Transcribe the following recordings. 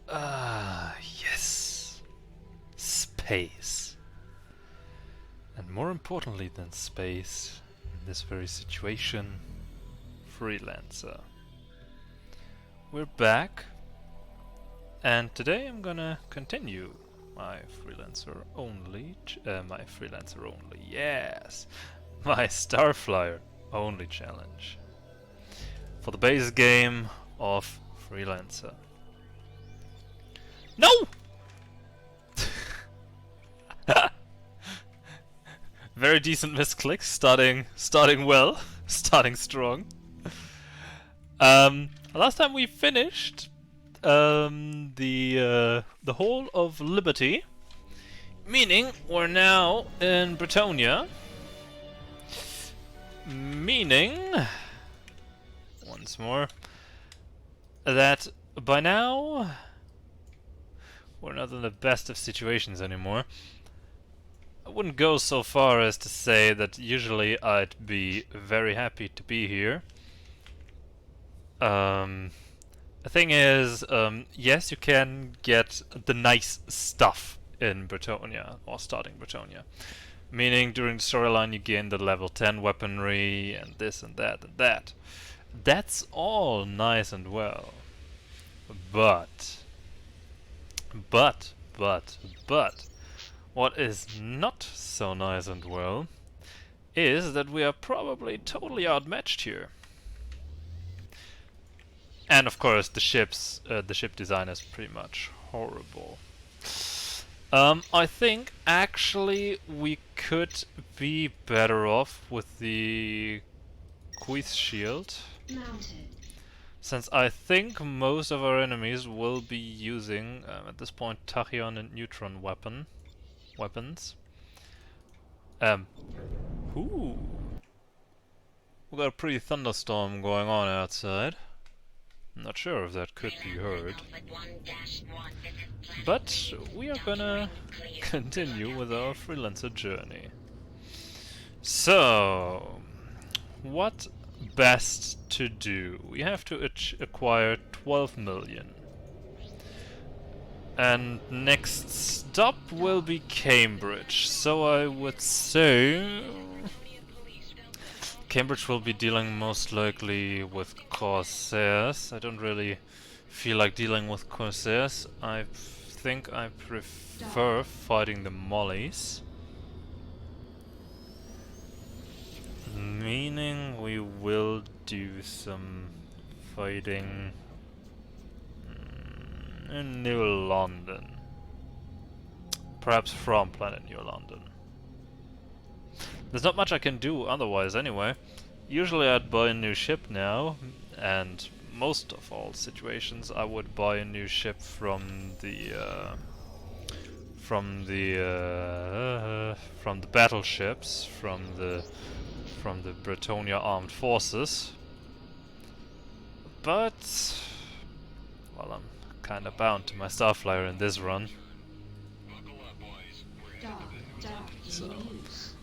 Ah, yes. Space. And more importantly than space, in this very situation, Freelancer. We're back, and today I'm gonna continue my Freelancer only, yes, my Starflier only challenge for the base game of Freelancer. No! Very decent misclick, starting well, starting strong. Last time we finished the whole of Liberty, meaning we're now in Bretonia. Meaning, once more, that by now we're not in the best of situations anymore. I wouldn't go so far as to say that usually I'd be very happy to be here. The thing is, yes, you can get the nice stuff in Bretonia, or starting Bretonia. Meaning during the storyline you gain the level 10 weaponry and this and that and that. That's all nice and well. But, what is not so nice and well is that we are probably totally outmatched here. And of course the ship design is pretty much horrible. I think actually we could be better off with the quiz shield. Mounted. Since I think most of our enemies will be using, at this point, tachyon and neutron weapons. Ooh. We got a pretty thunderstorm going on outside. I'm not sure if that could be heard. But we are gonna continue with our Freelancer journey. So, what best to do? We have to acquire 12 million. And next stop will be Cambridge. So I would say Cambridge will be dealing most likely with Corsairs. I don't really feel like dealing with Corsairs. I think I prefer fighting the Mollies. Meaning we will do some fighting in New London. Perhaps from planet New London. There's not much I can do otherwise anyway. Usually I'd buy a new ship now, and most of all situations I would buy a new ship from the battleships, from the Bretonia armed forces. But well, I'm kinda bound to my Starflier in this run. So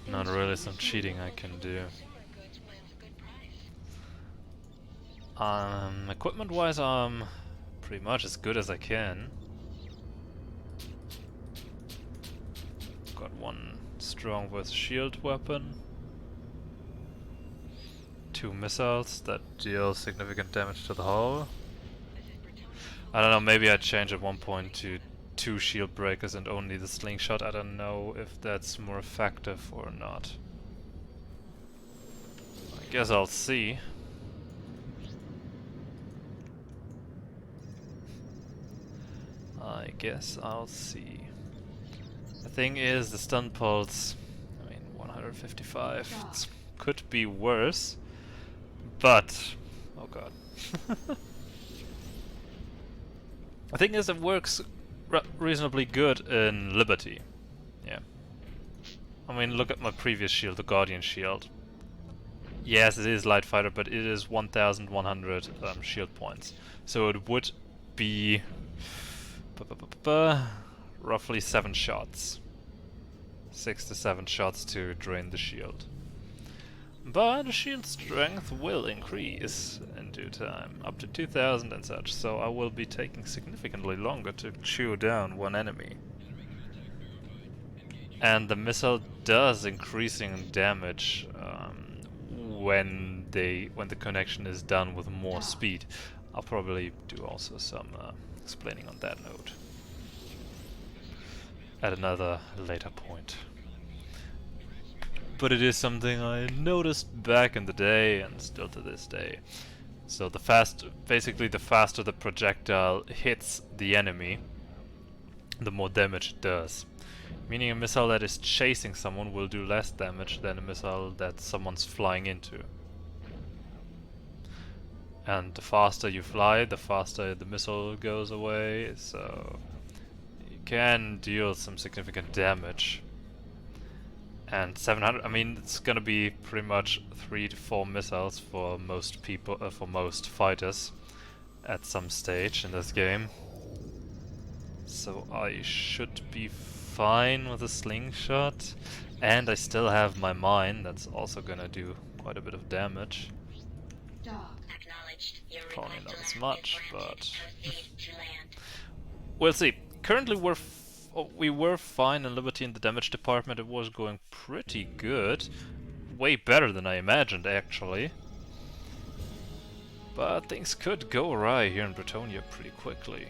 not really some cheating I can do. Equipment wise I'm pretty much as good as I can. Got one strong with shield weapon. 2 missiles that deal significant damage to the hull. I don't know, maybe I'd change at one point to 2 shield breakers and only the slingshot. I don't know if that's more effective or not. I guess I'll see. The thing is, the stun pulse, I mean, 155, could be worse, but, oh god. The thing is, it works reasonably good in Liberty. Yeah. I mean, look at my previous shield, the Guardian shield. Yes, it is light fighter, but it is 1,100 shield points. So it would be roughly 7 shots. 6 to 7 shots to drain the shield. But the shield strength will increase in due time, up to 2000 and such, so I will be taking significantly longer to chew down one enemy. And the missile does increasing damage when the connection is done with more speed. I'll probably do also some explaining on that note at another later point. But it is something I noticed back in the day and still to this day. So basically the faster the projectile hits the enemy, the more damage it does. Meaning a missile that is chasing someone will do less damage than a missile that someone's flying into. And the faster you fly, the faster the missile goes away, so you can deal some significant damage. And 700, I mean, it's gonna be pretty much 3 to 4 missiles for most people, for most fighters at some stage in this game. So I should be fine with a slingshot. And I still have my mine, that's also gonna do quite a bit of damage. Probably not as much, but we'll see. Currently we were fine in Liberty in the damage department. It was going pretty good. Way better than I imagined, actually. But things could go awry here in Bretonia pretty quickly.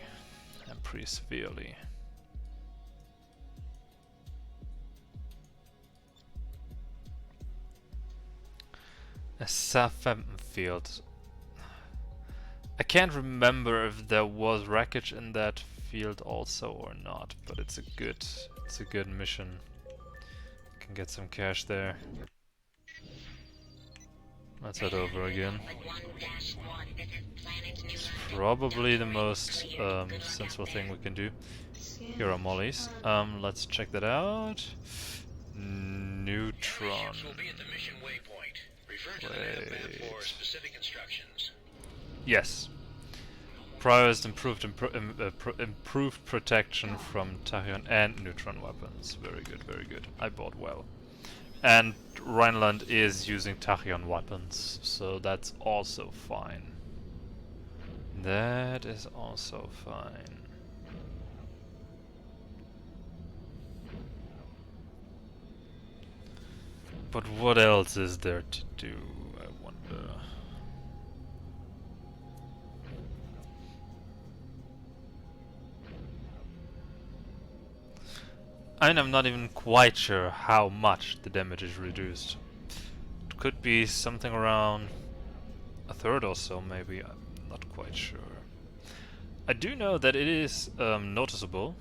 And pretty severely. A Southampton field. I can't remember if there was wreckage in that field also or not, but it's a good mission. Can get some cash there. Let's head over again. It's probably the most sensible thing we can do. Here are mollies. Let's check that out. Neutron. Wait. Yes. Priorized improved protection from tachyon and neutron weapons. Very good, very good. I bought well. And Rhineland is using tachyon weapons, so that's also fine. That is also fine. But what else is there to do, I wonder? I mean, I'm not even quite sure how much the damage is reduced. It could be something around a third or so, maybe. I'm not quite sure. I do know that it is noticeable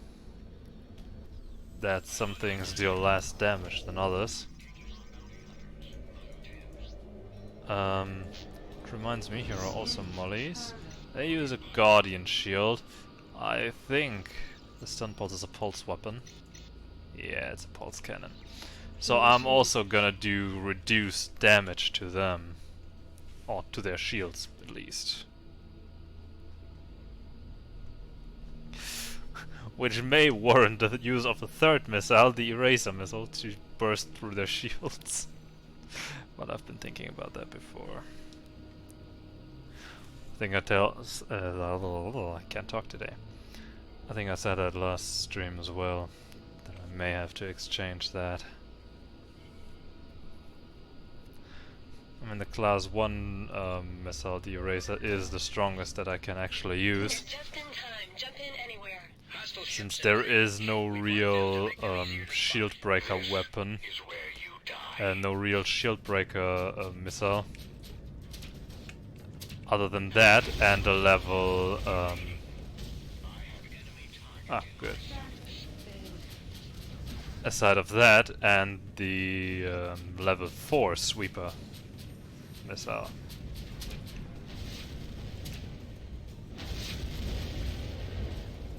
that some things deal less damage than others. It reminds me, here are also mollies. They use a Guardian shield. I think the stun pulse is a pulse weapon. Yeah, it's a pulse cannon. So I'm also gonna do reduced damage to them. Or to their shields, at least. Which may warrant the use of the third missile, the Eraser missile, to burst through their shields. But I've been thinking about that before. I think I can't talk today. I think I said that last stream as well. That I may have to exchange that. I mean, the class 1 missile, the Eraser, is the strongest that I can actually use. Since there is no real shield breaker weapon. No real shield breaker missile. Other than that, and a level... good. Aside of that, and the level 4 sweeper missile.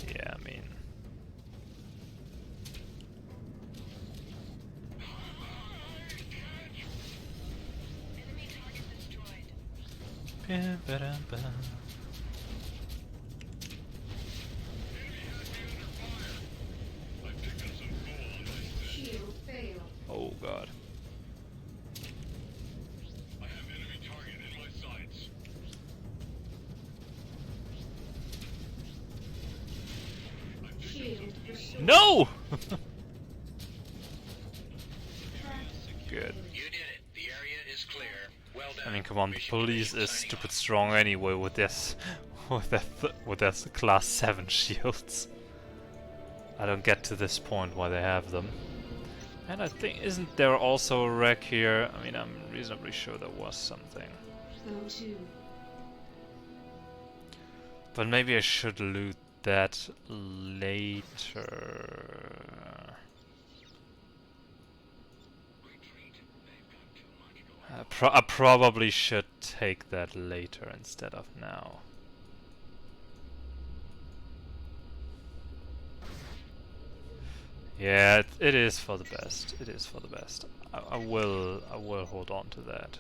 Yeah, I mean... Oh god. No! Good. You did it. The area is clear. Well done. I mean, come on, the police is stupid strong anyway with this, with their class 7 shields. I don't get to this point why they have them. And I think, isn't there also a wreck here? I mean, I'm reasonably sure there was something. But maybe I should loot that later. I probably should take that later instead of now. Yeah, it is for the best. It is for the best. I will hold on to that.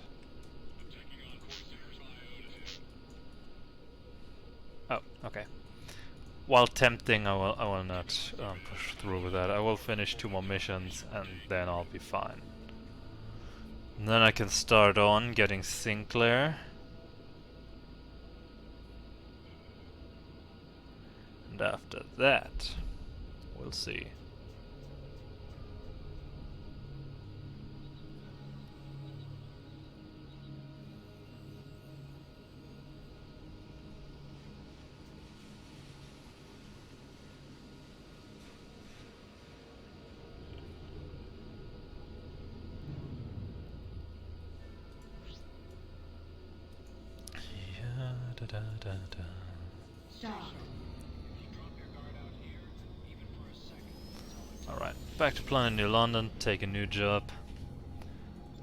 Oh, okay. While tempting, I will not push through with that. I will finish 2 more missions and then I'll be fine. And then I can start on getting Sinclair. And after that, we'll see. Alright, back to Planet New London, take a new job.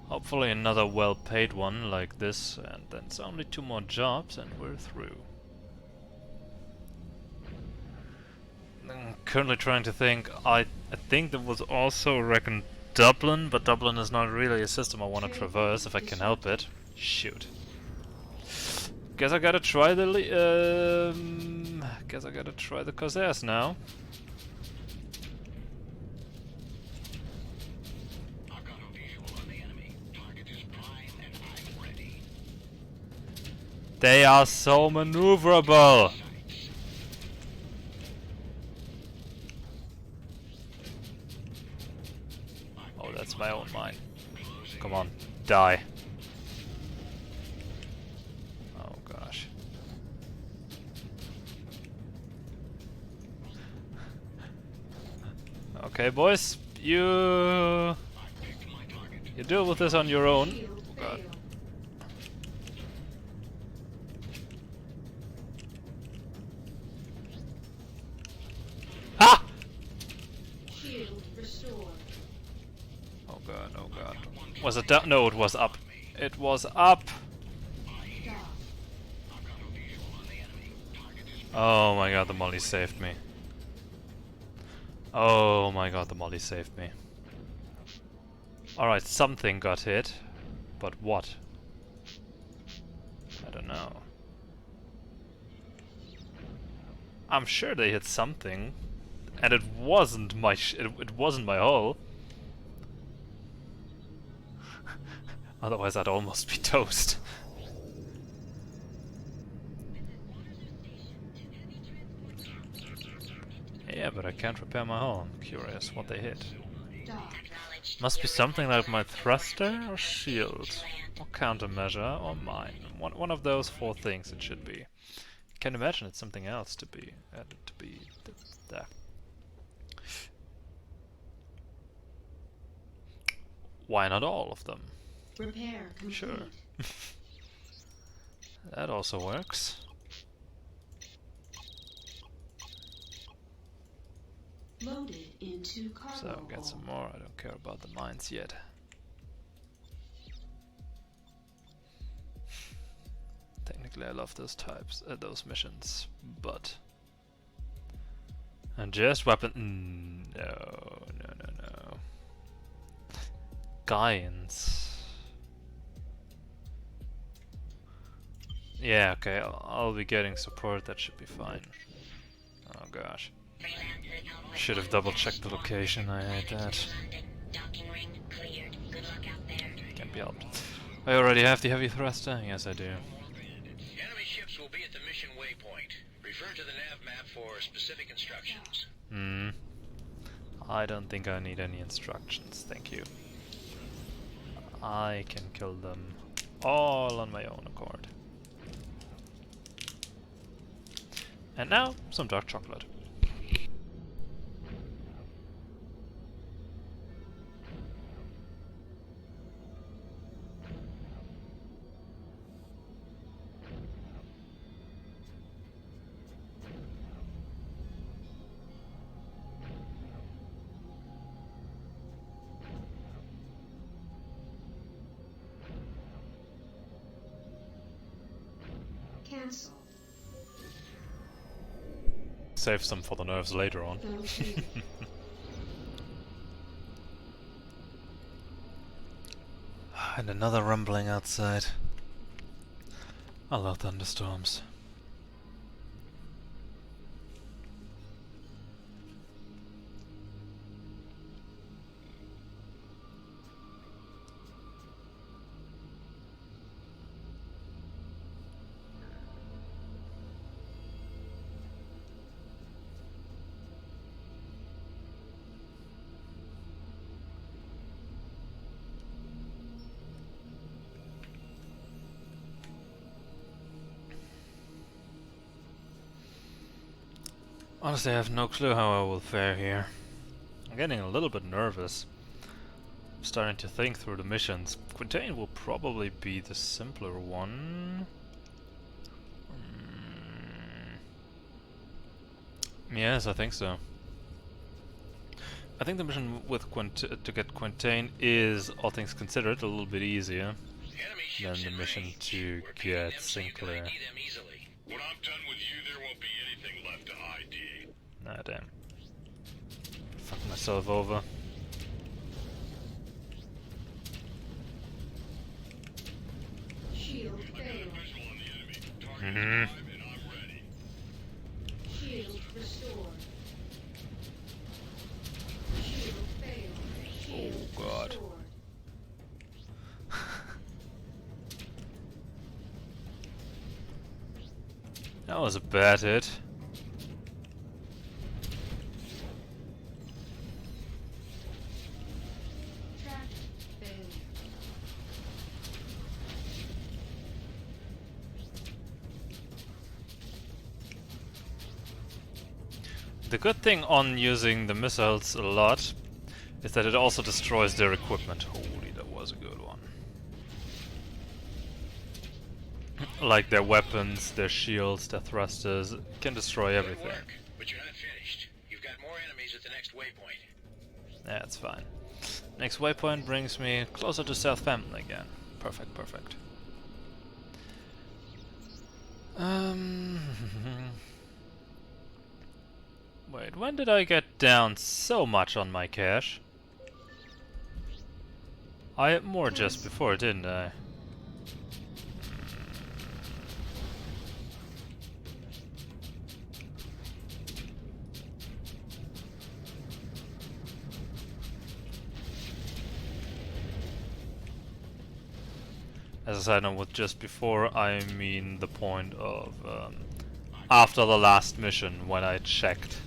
Hopefully another well-paid one like this, and then it's only 2 more jobs and we're through. I'm currently trying to think, I think there was also a wreck in Dublin, but Dublin is not really a system I want to traverse if I can help it. Shoot. Guess I gotta try the Corsairs now. I've got a visual on the enemy. Target is prime and I'm ready. They are so maneuverable. Oh, that's my own mine. Come on, die. Oh gosh. Okay, boys, you deal with this on your own. Oh god. Ah! Oh god, oh god. Was it down? No, it was up. It was up! Oh my god, the molly saved me. Oh my god, the molly saved me. Alright, something got hit. But what? I don't know. I'm sure they hit something. And it wasn't my it wasn't my hull. Otherwise I'd almost be toast. Yeah, but I can't repair my hull. I'm curious what they hit. Must be something like my thruster or shield. Or countermeasure or mine. One of those 4 things it should be. Can't imagine it's something else to be there. Why not all of them? Repair complete. Sure. That also works. Loaded into cargo. So get some more. I don't care about the mines yet. Technically, I love those types, those missions, but and just weapon. No. Guidance. Yeah, okay. I'll be getting support. That should be fine. Oh gosh. Should have double checked the location. I hate that. Can't be helped. I already have the heavy thruster. Yes, I do. Enemy ships will be at the mission waypoint. Refer to the nav map for specific instructions. I don't think I need any instructions, thank you. I can kill them all on my own accord. And now, some dark chocolate. Cancel. Save some for the nerves later on. Proceed. And another rumbling outside. I love thunderstorms. Honestly, I have no clue how I will fare here. I'm getting a little bit nervous. I'm starting to think through the missions. Quintain will probably be the simpler one. Yes, I think so. I think the mission with to get Quintain is, all things considered, a little bit easier than the mission to get Sinclair. When I'm done with you, there won't be anything left to ID. Nah, damn. Fuck myself over. Shield I got a failed. visual on the enemy. Target Mhm. alive and I'm ready. Shield restored. Shield failed. Shield Oh, God. restored. That was a bad hit. Track failure. The good thing on using the missiles a lot is that it also destroys their equipment. Holy, that was a good one. Like their weapons, their shields, their thrusters, it can destroy Good everything. work, but you're not finished. You've got more enemies at the next waypoint. That's fine. Next waypoint brings me closer to Southampton again. Perfect, perfect. Wait, when did I get down so much on my cash? I had more just before, didn't I? As a side note, with just before, I mean the point of after the last mission when I checked.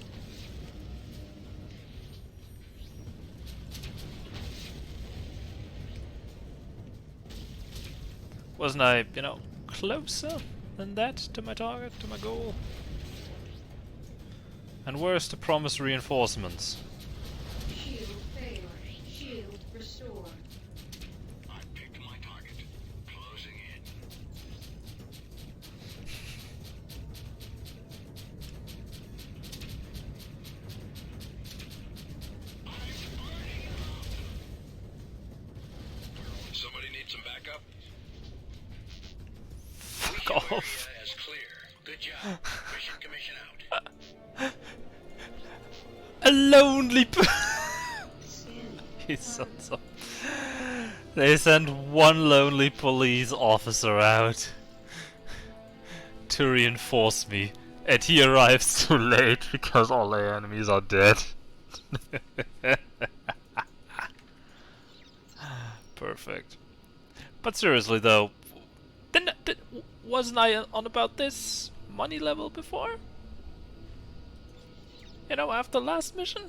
Wasn't I, you know, closer than that to my target, to my goal? And where's the promised reinforcements? Shield failed. Shield restored. I picked my target. Closing in. I'm burning up. Somebody need some backup? Fuck off. Area is clear. Good job. Mission commission out. A lonely Scan. He sons of... They send one lonely police officer out to reinforce me, and he arrives too late because all the enemies are dead. Perfect. But seriously though, wasn't I on about this money level before? You know, after last mission?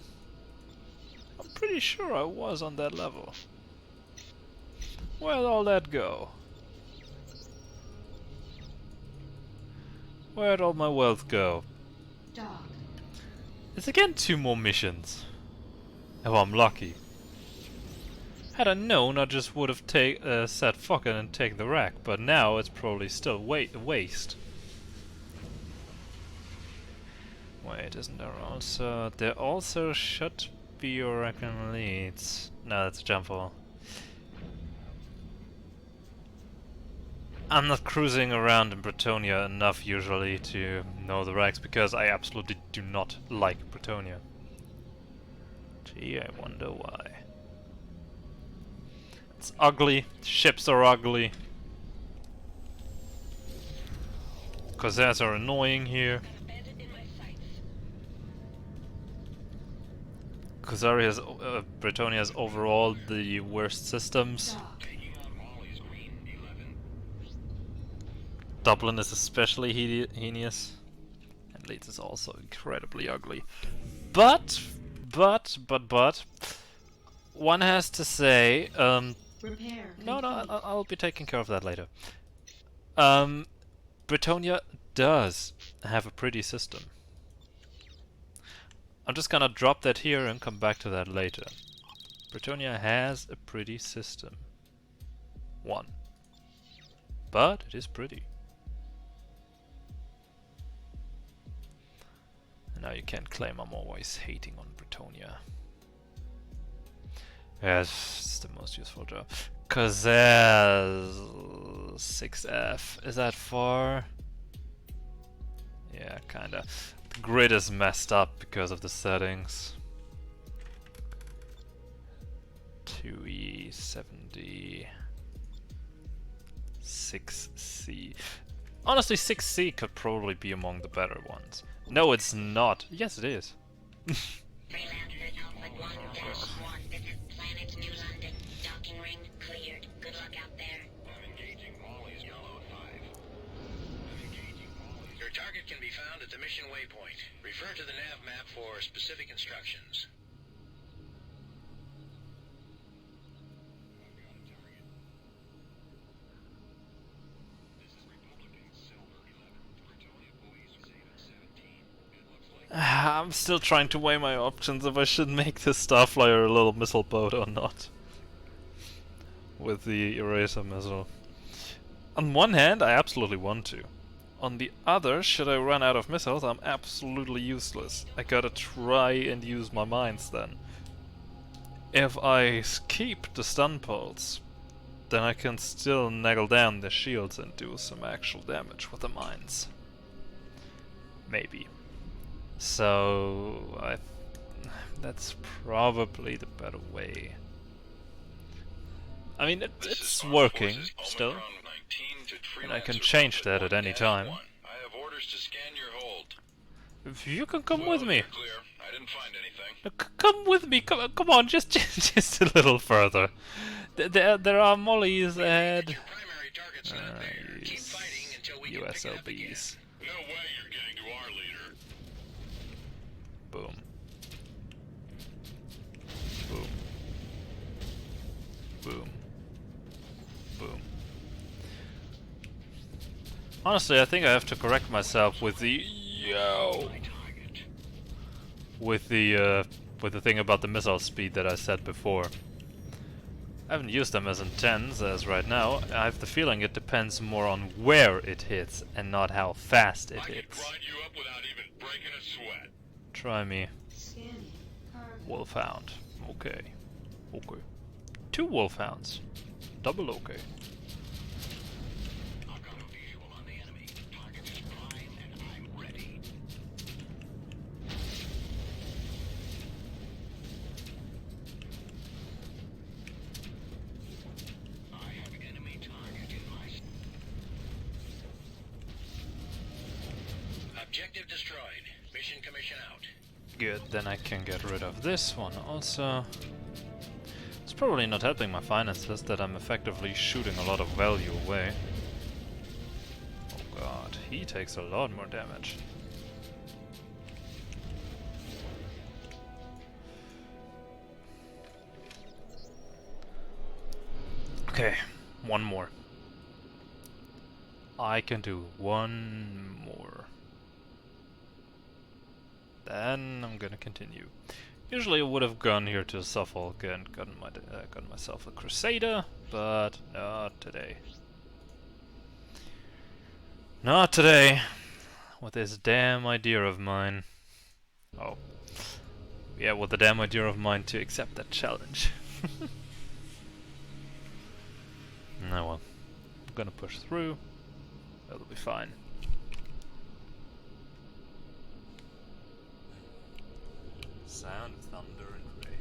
pretty sure I was on that level. Where'd all that go? Where'd all my wealth go? Dock. It's again 2 more missions. If I'm lucky. Had I known, I just would have said fuck it and take the wreck, but now it's probably still a waste. Wait, isn't there also... There also should be Oracle leads. No, that's a jump ball. I'm not cruising around in Bretonia enough usually to know the wrecks because I absolutely do not like Bretonia. Gee, I wonder why. It's ugly, ships are ugly. Corsairs are annoying here. Kusari has, Bretonia has overall the worst systems. Dock. Taking out Molly's Green 11. Dublin is especially heinous. And Leeds is also incredibly ugly. But, one has to say, Repair. no, complete. I'll be taking care of that later. Bretonia does have a pretty system. I'm just gonna drop that here and come back to that later. Bretonia has a pretty system. One. But it is pretty. And now you can't claim I'm always hating on Bretonia. Yes, it's the most useful job. Cause 6F. Is that far? Yeah, kinda. The grid is messed up because of the settings. 2E, 70, 6C. Honestly, 6C could probably be among the better ones. No, it's not. Yes, it is. Freelancer Alpha 1, Dash 1. This is Planet New London. Docking ring cleared. Good luck out there. I'm engaging Molly's Yellow 5. I'm engaging Molly's. Your target can be found at the mission waypoint. Refer to the nav map for specific instructions. I've got a target. This is Republican Silver 11. Bretonia police are at 17. It looks like I'm still trying to weigh my options if I should make this Starflier a little missile boat or not. With the eraser missile. On one hand, I absolutely want to. On the other, should I run out of missiles, I'm absolutely useless. I gotta try and use my mines then. If I keep the stun pulse, then I can still naggle down the shields and do some actual damage with the mines. Maybe. So, that's probably the better way. I mean, it's working still, and I can change that at any time. I have orders to scan your hold. If you can come with me, Clear. I didn't find anything. Come with me. Come on, just a little further. There are mollies ahead. Your primary target's not there. Keep fighting until we can pick it up again. USLBs. No way you're getting to our leader. Boom. Boom. Boom. Boom. Honestly, I think I have to correct myself with the with the thing about the missile speed that I said before. I haven't used them as intense as right now. I have the feeling it depends more on where it hits and not how fast it I can hits. grind you up without even breaking a sweat. Try me. Scanning. Cargo. Wolfhound. Okay. Okay. 2 wolfhounds. Double okay. I've got a visual on the enemy. Target is prime and I'm ready. I have enemy target in my... Objective destroyed. Mission commission out. Good, then I can get rid of this one also. It's probably not helping my finances that I'm effectively shooting a lot of value away. Oh god, he takes a lot more damage. Okay, one more. I can do one more. Then I'm gonna continue. Usually I would have gone here to Suffolk and gotten myself a Crusader, but not today. Not today. With this damn idea of mine. Oh. Yeah, with the damn idea of mine to accept that challenge. No, well. I'm gonna push through. It'll be fine. Sound of thunder and rain.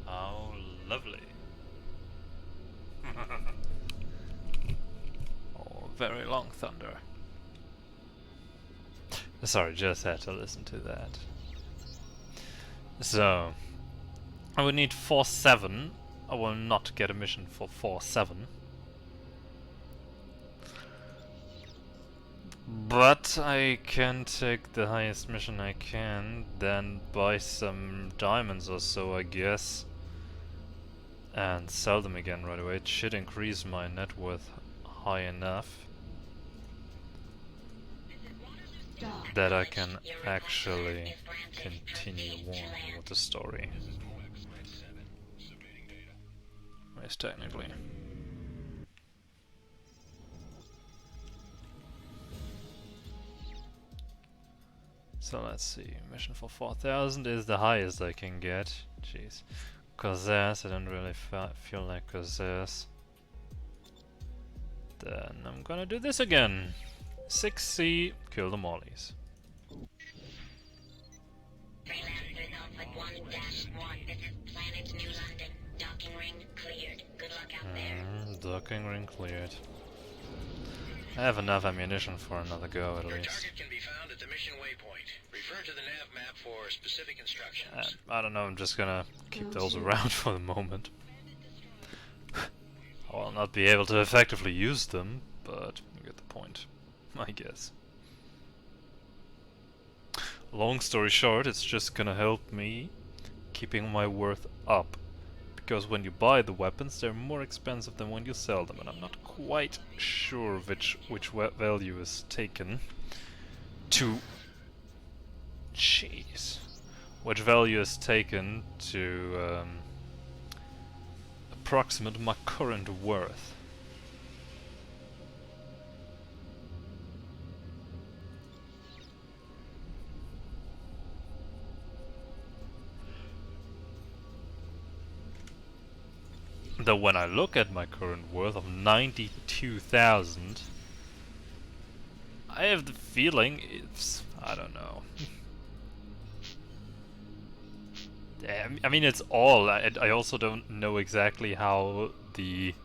How lovely. Oh, very long thunder. Sorry, just had to listen to that. So, I would need 4-7. I will not get a mission for 4-7. But I can take the highest mission I can, then buy some diamonds or so, I guess. And sell them again right away. It should increase my net worth high enough Dock. that I can actually continue on with the story. Yes, technically. So let's see, mission for 4000 is the highest I can get. Jeez. Corsairs, I don't really feel like Corsairs. Then I'm gonna do this again. 6C, kill the mollies. Freelancer Norfolk 1-1. This is Planet New London. Docking ring cleared. Good luck out there. Docking ring cleared. I have enough ammunition for another go at Your least. target can be found at the mission waypoint. Refer to the nav map for specific instructions. I don't know, I'm just gonna keep Go those to- around for the moment. I'll not be able to effectively use them, but you get the point, I guess. Long story short, it's just gonna help me keeping my worth up. Because when you buy the weapons, they're more expensive than when you sell them, and I'm not quite sure which value is taken to... Jeez. Which value is taken to approximate my current worth. Though when I look at my current worth of 92,000, I have the feeling it's... I don't know. I mean, it's all. I also don't know exactly how the...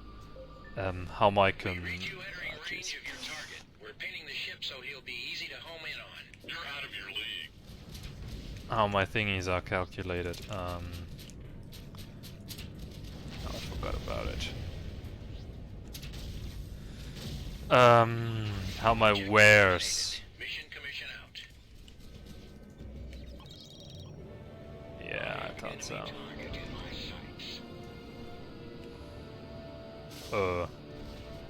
how my We read you entering range of your target. We're pinning the ship so he'll be easy to home in on. You're out of your league. how my thingies are calculated. Oh, I forgot about it. How my wares. Mission commission out. Yeah, I thought so. Target in my sights. Okay.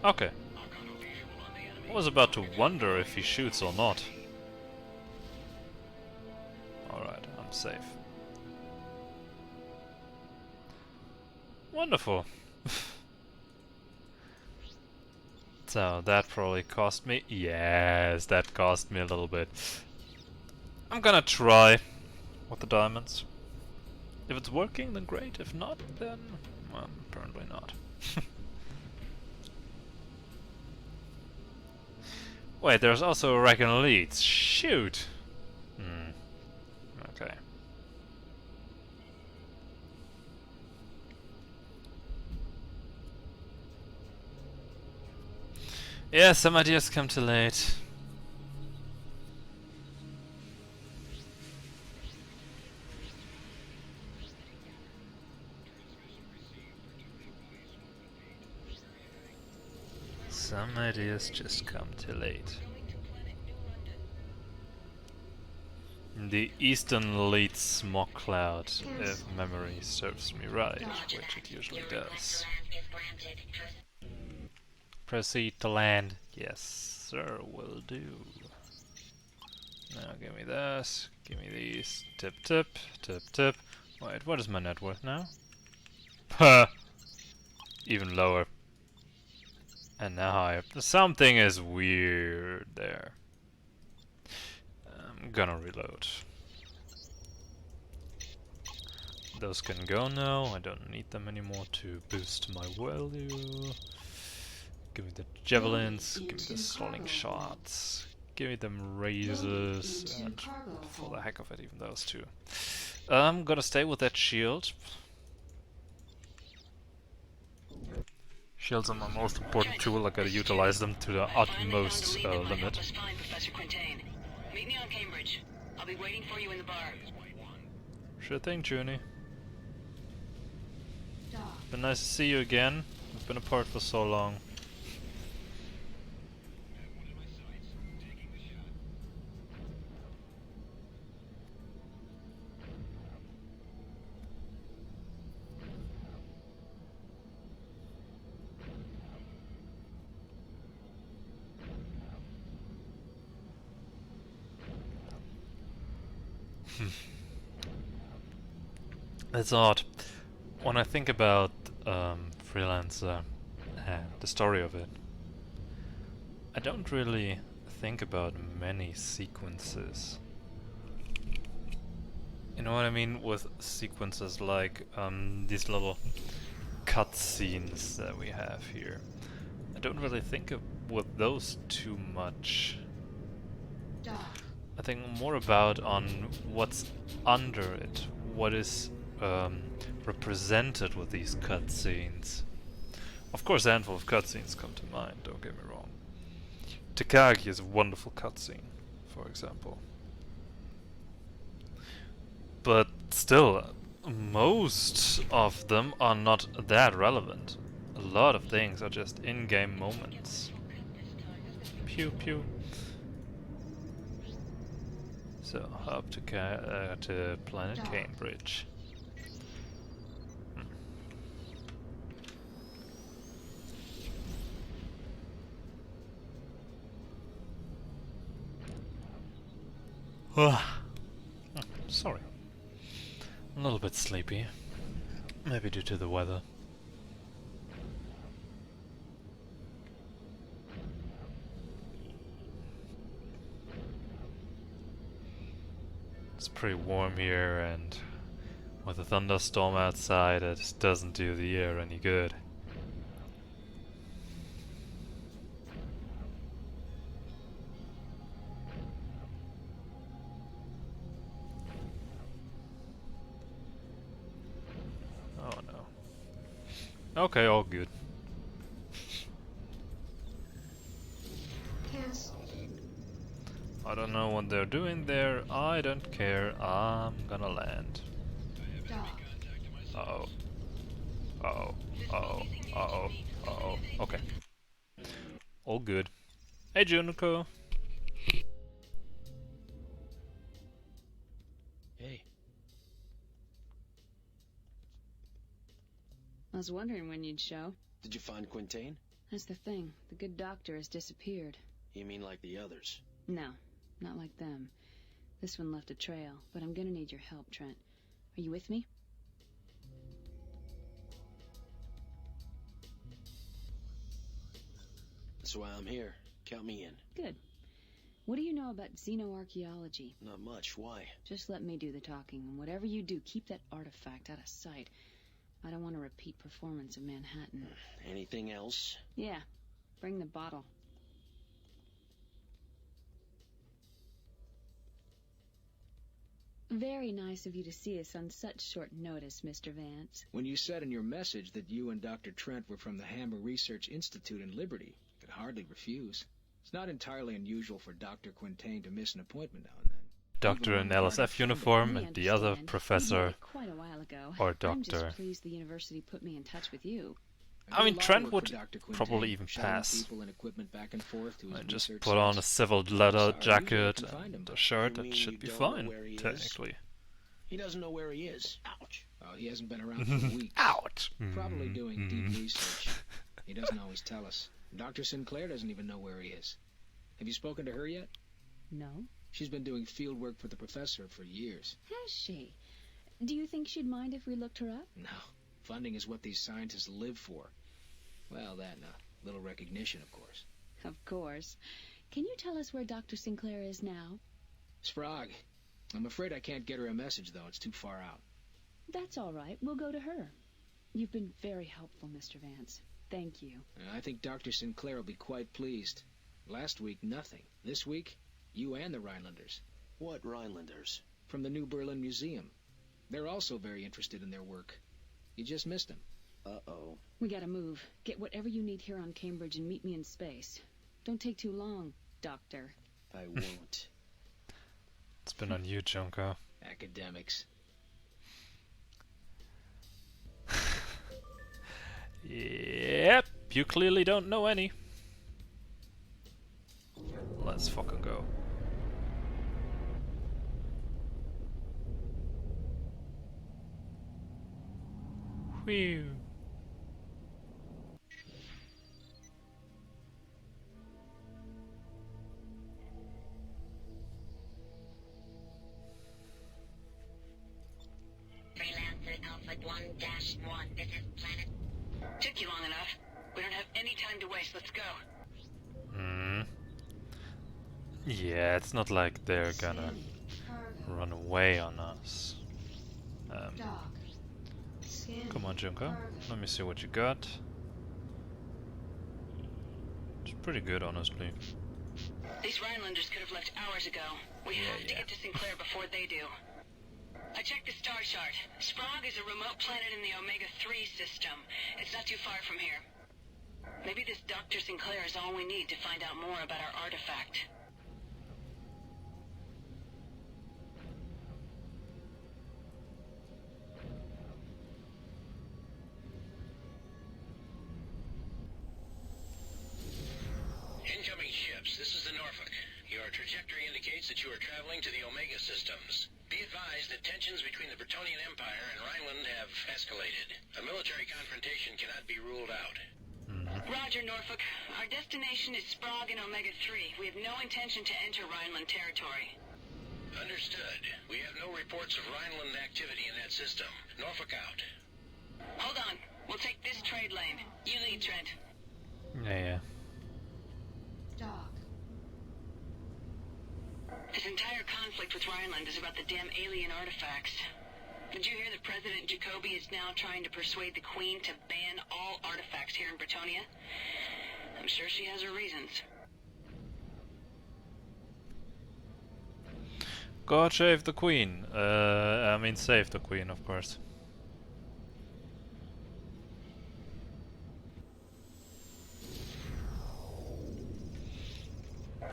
I've got a visual on the enemy. I was about to wonder if he shoots or not. Alright, I'm safe. Wonderful. So, that probably cost me... Yes, that cost me a little bit. I'm gonna try with the diamonds. If it's working, then great. If not, then... well, apparently not. Wait, there's also a rack in Leeds. Shoot! Okay. Yeah, some ideas come too late. Some ideas just come too late. The eastern leads smog cloud, if memory serves me right, which it usually does. Proceed to land. Yes, sir, will do. Now give me this, give me these. Tip, tip, tip, tip. Wait, what is my net worth now? Huh! Even lower. And now higher. Something is weird there. I'm gonna reload. Those can go now. I don't need them anymore to boost my value. Give me the javelins, give me the stalling shots, give me them razors, and for the heck of it, even those two. I'm gonna stay with that shield. Shields are my most important tool. I gotta utilize them to the utmost limit. Just fine, Professor Quintain. Meet me on Cambridge. I'll be waiting for you in the bar. Sure thing, Junie. Dock. Been nice to see you again. We've been apart for so long. It's odd. When I think about Freelancer and the story of it, I don't really think about many sequences. You know what I mean with sequences like these little cutscenes that we have here. I don't really think of with those too much. Dock. I think more about on what's under it, what is represented with these cutscenes. Of course, a handful of cutscenes come to mind, don't get me wrong. Takagi is a wonderful cutscene, for example. But still, most of them are not that relevant. A lot of things are just in-game moments. Pew pew. So, up to planet Cambridge. Sorry. A little bit sleepy. Maybe due to the weather. It's pretty warm here, and with a thunderstorm outside, it doesn't do the air any good. Oh no. Okay, all good. Cancel. I don't know what they're doing there. I don't care. I'm gonna land. Dock. Uh-oh. Uh-oh. Uh-oh. Uh-oh. Uh-oh. Okay. All good. Hey, Junico. Hey, I was wondering when you'd show. did you find Quintain? That's the thing. The good doctor has disappeared. You mean like the others? No, not like them. This one left a trail, but I'm gonna need your help, Trent. Are you with me? That's why I'm here. Count me in. Good. What do you know about xenoarchaeology? Not much. Why? Just let me do the talking, and whatever you do, keep that artifact out of sight. I don't want a repeat performance of Manhattan. Anything else? Yeah, bring the bottle. Very nice of you to see us on such short notice, Mr. Vance. When you said in your message that you and Dr. Trent were from the Hammer Research Institute in Liberty, I could hardly refuse. It's not entirely unusual for Dr. Quintain to miss an appointment now and then. Doctor in LSF uniform and the other professor Quite a while ago. or I'm just doctor. pleased the university put me in touch with you. I mean, do a lot of Trent work would for Dr. Quintain, probably even shuttling pass. people and equipment back and forth to his I just research put on a sites. civil leather Sorry, usually I jacket can find him. and a shirt, You that mean should you be don't know fine, where he is? technically. He doesn't know where he is. Ouch. Oh, he hasn't been around for weeks. Ouch! Probably doing deep research. He doesn't always tell us. Dr. Sinclair doesn't even know where he is. Have you spoken to her yet? No? She's been doing field work for the professor for years. Has she? Do you think she'd mind if we looked her up? No. Funding is what these scientists live for. Well, that and a little recognition, of course. Of course. Can you tell us where Dr. Sinclair is now? Sprague. I'm afraid I can't get her a message, though. It's too far out. That's all right. We'll go to her. You've been very helpful, Mr. Vance. Thank you. I think Dr. Sinclair will be quite pleased. Last week, nothing. This week, you and the Rhinelanders. What Rhinelanders? From the New Berlin Museum. They're also very interested in their work. You just missed them. Uh-oh. We gotta move. Get whatever you need here on Cambridge and meet me in space. Don't take too long, Doctor. I won't. It's been on you, Junko. Academics. Yep, you clearly don't know any. Let's fucking go. Whew. Freelancer Alpha 1-1. This is planet. Took you long enough. We don't have any time to waste. Let's go. Hmm. Yeah, it's not like they're gonna Cargo. run away on us. Dock. Scanning. Come on, Junko. Cargo. Let me see what you got. It's pretty good, honestly. These Rhinelanders could have left hours ago. We have to get to Sinclair before they do. I checked the star chart. Sprague is a remote planet in the Omega-3 system. It's not too far from here. Maybe this Dr. Sinclair is all we need to find out more about our artifact. Incoming ships, this is the Norfolk. Your trajectory indicates that you are traveling to the Omega systems. Be advised that tensions between the Bretonian Empire and Rhineland have escalated. A military confrontation cannot be ruled out. Roger, Norfolk. Our destination is Sprague and Omega-3. We have no intention to enter Rhineland territory. Understood. We have no reports of Rhineland activity in that system. Norfolk out. Hold on. We'll take this trade lane. You lead, Trent. Yeah. Dock. This entire conflict with Rhineland is about the damn alien artifacts. Did you hear that President Jacoby is now trying to persuade the Queen to ban all artifacts here in Bretonia? I'm sure she has her reasons. God save the Queen. I mean, save the Queen, of course.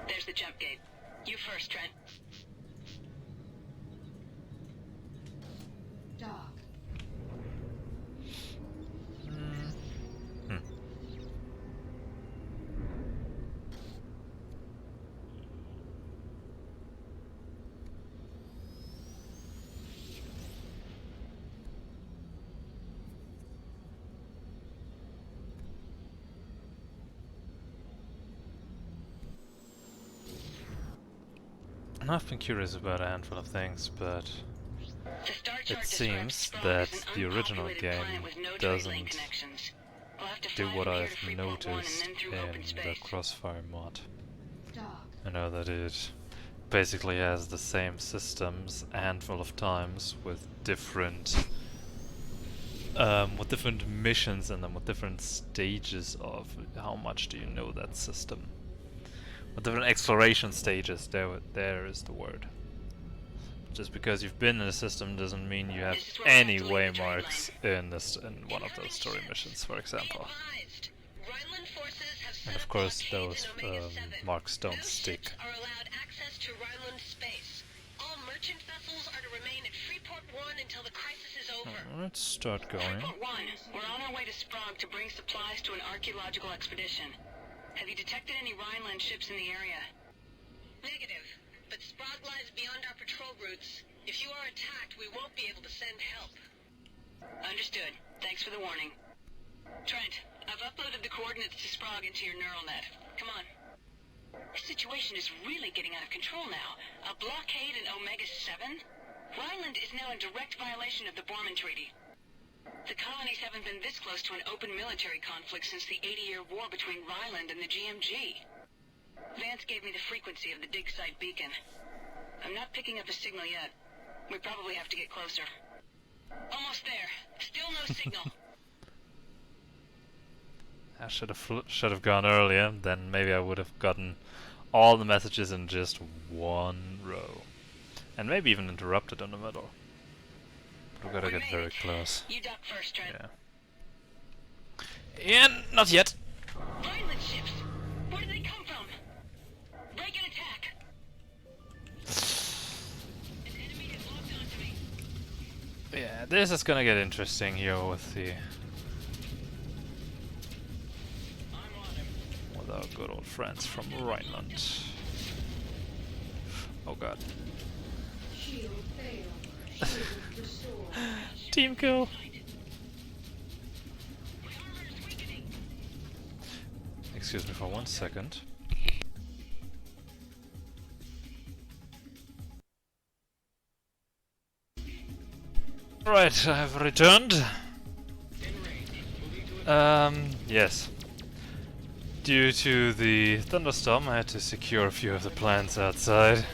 There's the jump gate. You first, Trent. Dock. And I've been curious about a handful of things, but The star chart it describes seems Sprague that as an the original unpopulated game planet with no trade lane doesn't connections. We'll have to do fly what from here I've to Freeport 1 noticed and then through in open the space. Crossfire mod. Dock. I know that it basically has the same systems a handful of times with different missions in them, with different stages of how much do you know that system. With different exploration stages, there is the word. Just because you've been in a system doesn't mean you have This is where we have any to leave the trade waymarks in one of those story missions, for example. And of course, those marks don't stick. Are allowed access to Rhineland space. All merchant vessels are to remain at Freeport Report 1 until the crisis is over. Let's start going. Report 1. We're on our way to Sprague to bring supplies to an archaeological expedition. Have you detected any Rhineland ships in the area? Negative. But Sprague lies beyond our patrol routes. If you are attacked, we won't be able to send help. Understood. Thanks for the warning. Trent, I've uploaded the coordinates to Sprague into your neural net. Come on. The situation is really getting out of control now. A blockade in Omega-7? Rhineland is now in direct violation of the Borman Treaty. The colonies haven't been this close to an open military conflict since the 80-year war between Rhineland and the GMG. Vance gave me the frequency of the dig site beacon. I'm not picking up a signal yet. We probably have to get closer. Almost there. Still no signal. I should have gone earlier. Then maybe I would have gotten all the messages in just one row, and maybe even interrupted in the middle. But we gotta get very close. You duck first, Trent. Yeah. And not yet. Rhineland ships. Where did they come from? Break and attack. An enemy has locked onto me. Yeah, this is gonna get interesting here with the our good old friends from Rhineland. Oh god. Shield fail. Shield restore. Team kill. Excuse me for 1 second. Right, I have returned. Yes. Due to the thunderstorm, I had to secure a few of the plants outside.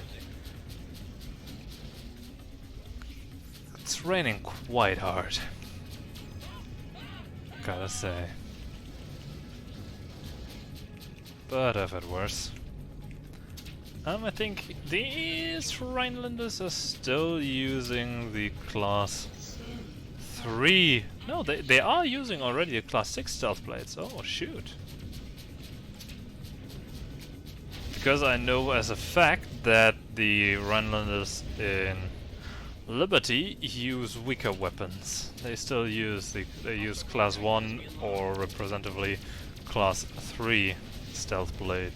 It's raining quite hard, gotta say. But I've had worse. I think these Rhinelanders are still using the class 3. No, they are using already a class 6 stealth blades. Oh shoot. Because I know as a fact that the Rhinelanders in Liberty use weaker weapons. They still use class 1 or representatively class 3 stealth blade.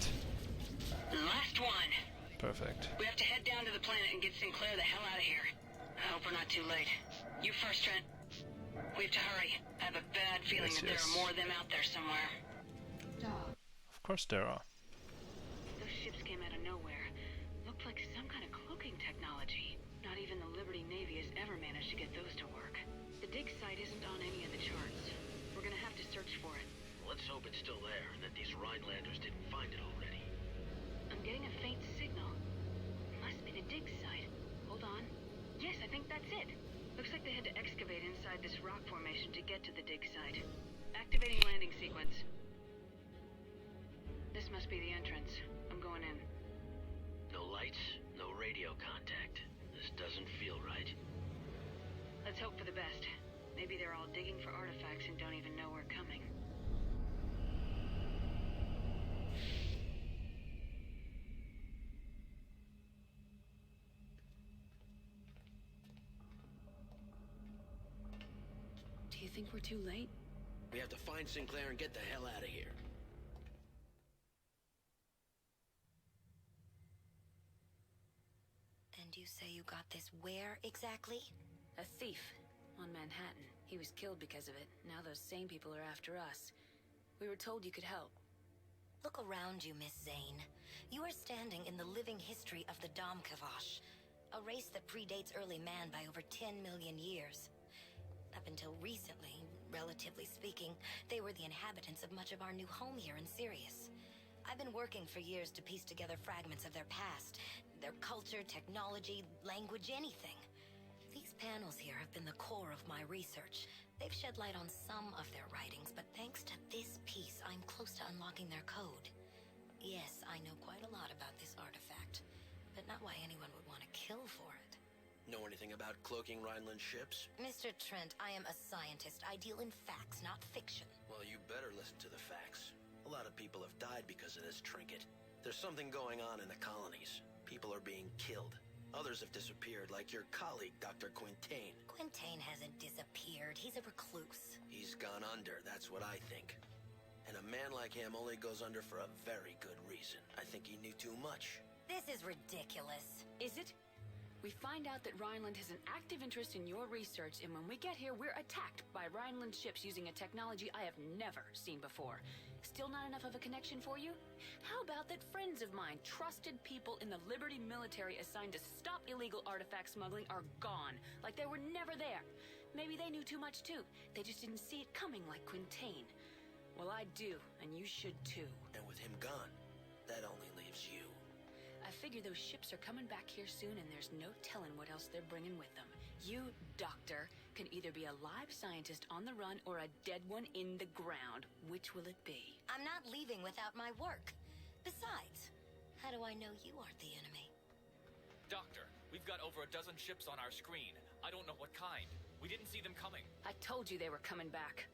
Last one. Perfect. We have to head down to the planet and get Sinclair the hell out of here. I hope we're not too late. You first, Trent. We have to hurry. I have a bad feeling that there are more of them out there somewhere. Dog. Of course there are. Those ships came out of nowhere. Looked like some kind of cloaking technology. Not even the Liberty Navy has ever managed to get those to work. The dig site isn't on any of the charts. We're gonna have to search for it. Let's hope it's still there and that these Rhinelanders didn't find it already. I'm getting a faint signal. Must be the dig site. Hold on. Yes, I think that's it. Looks like they had to excavate inside this rock formation to get to the dig site. Activating landing sequence. This must be the entrance. I'm going in. No lights, no radio contact. This doesn't feel right. Let's hope for the best. Maybe they're all digging for artifacts and don't even know we're coming. Do you think we're too late? We have to find Sinclair and get the hell out of here. And you say you got this where exactly? A thief on Manhattan. He was killed because of it. Now those same people are after us. We were told you could help. Look around you, Miss Zane. You are standing in the living history of the Domkavash, a race that predates early man by over 10 million years. Up until recently, relatively speaking, they were the inhabitants of much of our new home here in Sirius. I've been working for years to piece together fragments of their past, their culture, technology, language, anything. These panels here have been the core of my research. They've shed light on some of their writings, but thanks to this piece, I'm close to unlocking their code. Yes, I know quite a lot about this artifact, but not why anyone would want to kill for it. Know anything about cloaking Rhineland ships? Mr. Trent, I am a scientist. I deal in facts, not fiction. Well, you better listen to the facts. A lot of people have died because of this trinket. There's something going on in the colonies. People are being killed. Others have disappeared, like your colleague, Dr. Quintain. Quintain hasn't disappeared. He's a recluse. He's gone under, that's what I think. And a man like him only goes under for a very good reason. I think he knew too much. This is ridiculous. Is it? We find out that Rhineland has an active interest in your research, and when we get here, we're attacked by Rhineland ships using a technology I have never seen before. Still not enough of a connection for you? How about that friends of mine, trusted people in the Liberty military assigned to stop illegal artifact smuggling, are gone, like they were never there? Maybe they knew too much too. They just didn't see it coming like Quintain. Well, I do, and you should too. And with him gone, that only leaves you. I figure those ships are coming back here soon, and there's no telling what else they're bringing with them. You, Doctor, can either be a live scientist on the run or a dead one in the ground. Which will it be? I'm not leaving without my work. Besides, how do I know you aren't the enemy? Doctor, we've got over a dozen ships on our screen. I don't know what kind. We didn't see them coming. I told you they were coming back.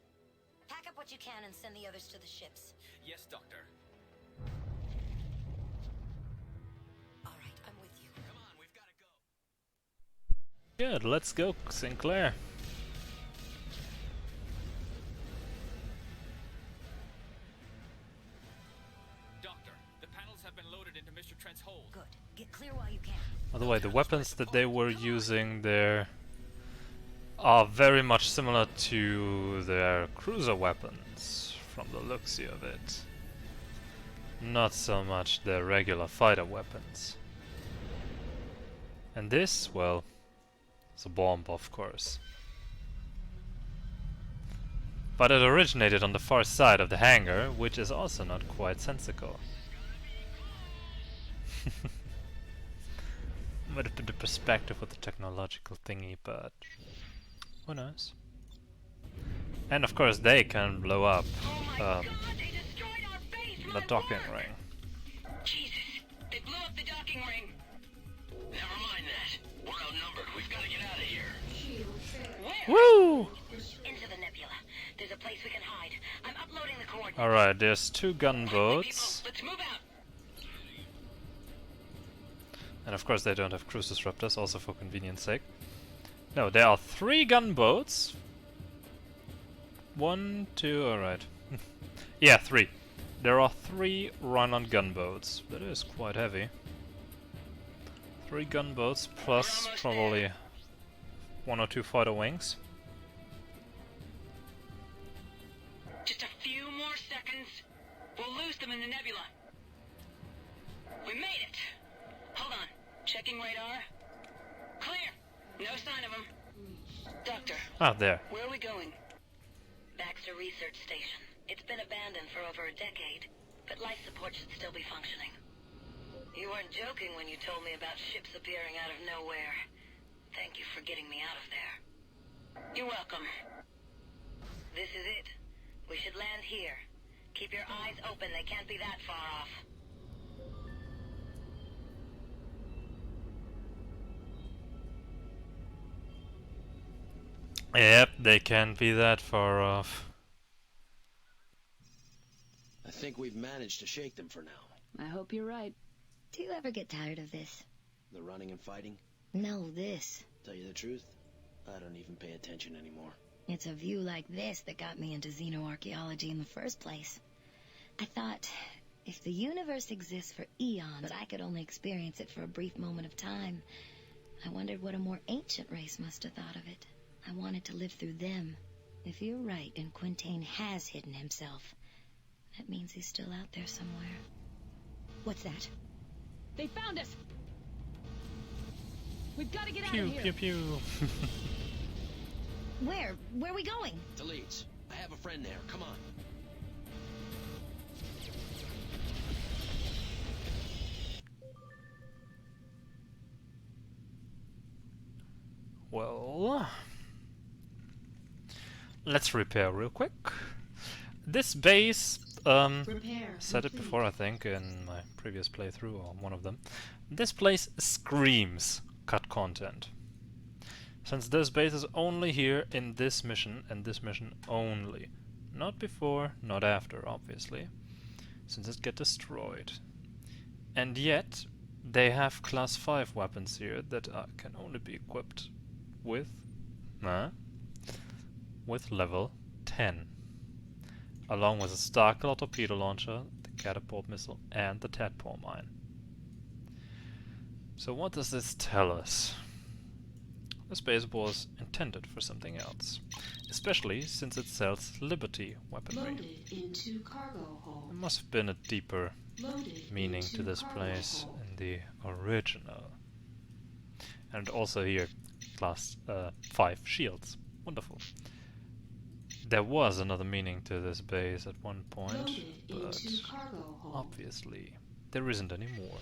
Pack up what you can and send the others to the ships. Yes, Doctor. All right, I'm with you. Come on, we've got to go. Good, let's go, Sinclair. Doctor, the panels have been loaded into Mr. Trent's hold. Good. Get clear while you can. By the way, the weapons that they were using there are very much similar to their cruiser weapons, from the looks of it. Not so much their regular fighter weapons. And this, well, it's a bomb, of course. But it originated on the far side of the hangar, which is also not quite sensical. Might have been the perspective with the technological thingy, but who knows? And of course they can blow up the docking ring. Jesus, they blew up the docking ring. Never mind that. We're outnumbered. We've got to get out of here. Shield failed. Woo! Into the nebula. There's a place we can hide. I'm uploading the coordinates. Alright, there's two People, gunboats. let's move out. And of course they don't have cruise disruptors, also for convenience sake. No, there are 3 gunboats. 1, 2, alright. Yeah, 3. There are 3 run-on gunboats. That is quite heavy. 3 gunboats plus probably 1 or 2 fighter wings. Just a few more seconds. We'll lose them in the nebula. We made it. Hold on. Checking radar. Clear. No sign of them. Doctor, Ah, there. where are we going? Baxter Research Station. It's been abandoned for over a decade, but life support should still be functioning. You weren't joking when you told me about ships appearing out of nowhere. Thank you for getting me out of there. You're welcome. This is it. We should land here. Keep your eyes open. They can't be that far off. Yep, they can't be that far off. I think we've managed to shake them for now. I hope you're right. Do you ever get tired of this? The running and fighting? No, this. Tell you the truth, I don't even pay attention anymore. It's a view like this that got me into xenoarchaeology in the first place. I thought, if the universe exists for eons, but I could only experience it for a brief moment of time, I wondered what a more ancient race must have thought of it. I wanted to live through them. If you're right and Quintain has hidden himself, that means he's still out there somewhere. What's that? They found us! We've got to get out Pew of here! pew pew. Where? Where are we going? To Leeds. I have a friend there. Come on. Well, let's repair real quick. This base, Repair said it complete. before I think in my previous playthrough or one of them. This place screams cut content. Since this base is only here in this mission and this mission only. Not before, not after, obviously. Since it get destroyed. And yet, they have class 5 weapons here that can only be equipped with with level 10, along with a Starkiller torpedo launcher, the catapult missile, and the tadpole mine. So what does this tell us? This base was intended for something else, especially since it sells Liberty weaponry. Loaded into cargo hold. There must have been a deeper Loaded meaning into to this cargo place hold. in the original. And also here, class 5 shields. Wonderful. There was another meaning to this base at one point, Loaded but into cargo hold. obviously there isn't anymore.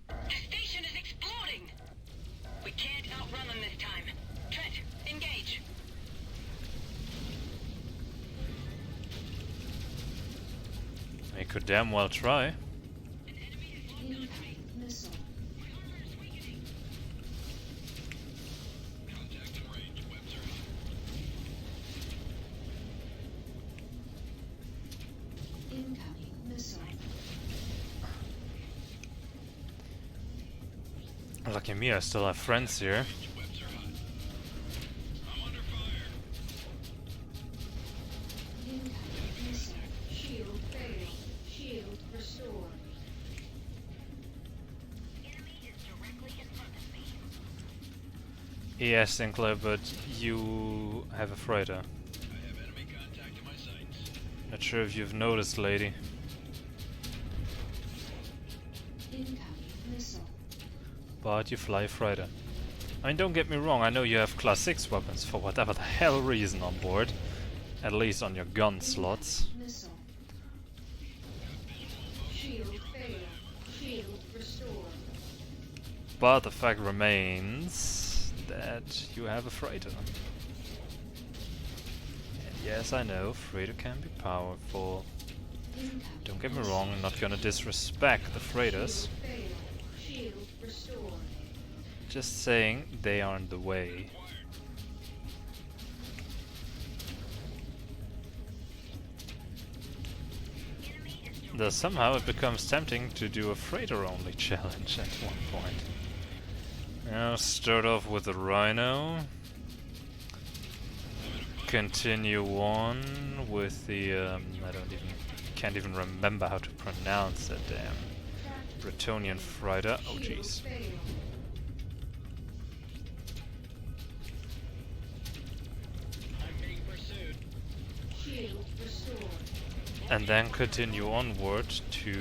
The station is exploding! We can't outrun them this time. Trent, engage! We could damn well try. Incoming missile. Incoming missile. Lucky me, I still have friends here. Incoming missile. Shield failed. Shield restored. Yes, Sinclair, but you have a freighter. I have enemy contact in my sights. Not sure if you've noticed, lady. Incoming missile. But you fly a freighter. I mean, don't get me wrong, I know you have class 6 weapons for whatever the hell reason on board. At least on your gun slots. Missile. Shield failed. Shield restored. But the fact remains that you have a freighter. And yes, I know, freighter can be powerful. Incoming Don't get me wrong, I'm not gonna disrespect the freighters. failed. Shield restored. Just saying they are in the way. Though somehow it becomes tempting to do a freighter-only challenge at one point. Now start off with the Rhino. Continue on with the can't even remember how to pronounce that damn Bretonian freighter. Oh jeez. Failed. I'm being pursued. Shield restored. And then continue onward to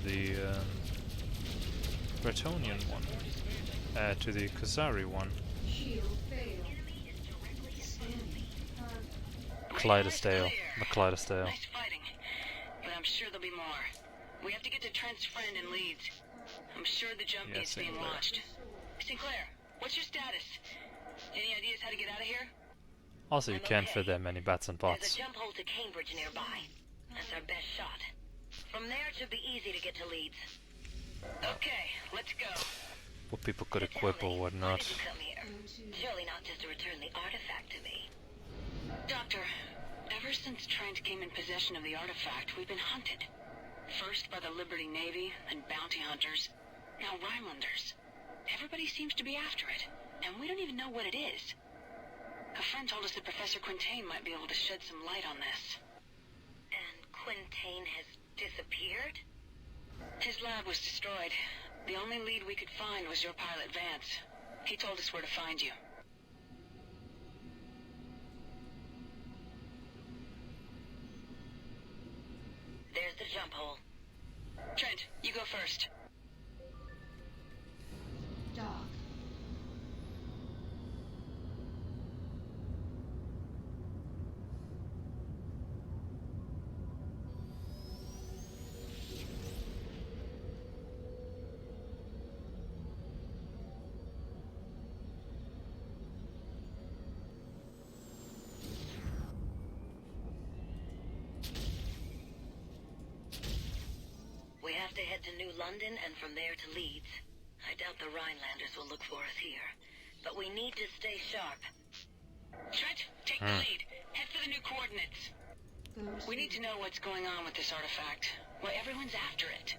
the Bretonian one. To the Kusari one. Shield failed. Scanning. Clydesdale. The Clydesdale. Nice fighting. But I'm sure there'll be more. We have to get to Trent's friend in Leeds. I'm sure the jump Yes, gate's being Sinclair. launched. Sinclair, what's your status? Any ideas how to get out of here? Also, you can't fit that many bats and There's bots. a jump hole to Cambridge nearby. That's our best shot. From there, it should be easy to get to Leeds. Okay, let's go. What people could So tell equip or me, why whatnot. did you come here? Surely not just to return the artifact to me. Doctor, ever since Trent came in possession of the artifact, we've been hunted. First by the Liberty Navy, then bounty hunters, now Rhinelanders. Everybody seems to be after it, and we don't even know what it is. A friend told us that Professor Quintain might be able to shed some light on this. And Quintain has disappeared? His lab was destroyed. The only lead we could find was your pilot Vance. He told us where to find you. There's the jump hole. Trent, you go first. Dock. We have to head to New London and from there to Leeds. I doubt the Rhinelanders will look for us here. But we need to stay sharp. Trent, take the lead. Head for the new coordinates. Goes We need to know what's going on with this artifact. Why everyone's after it.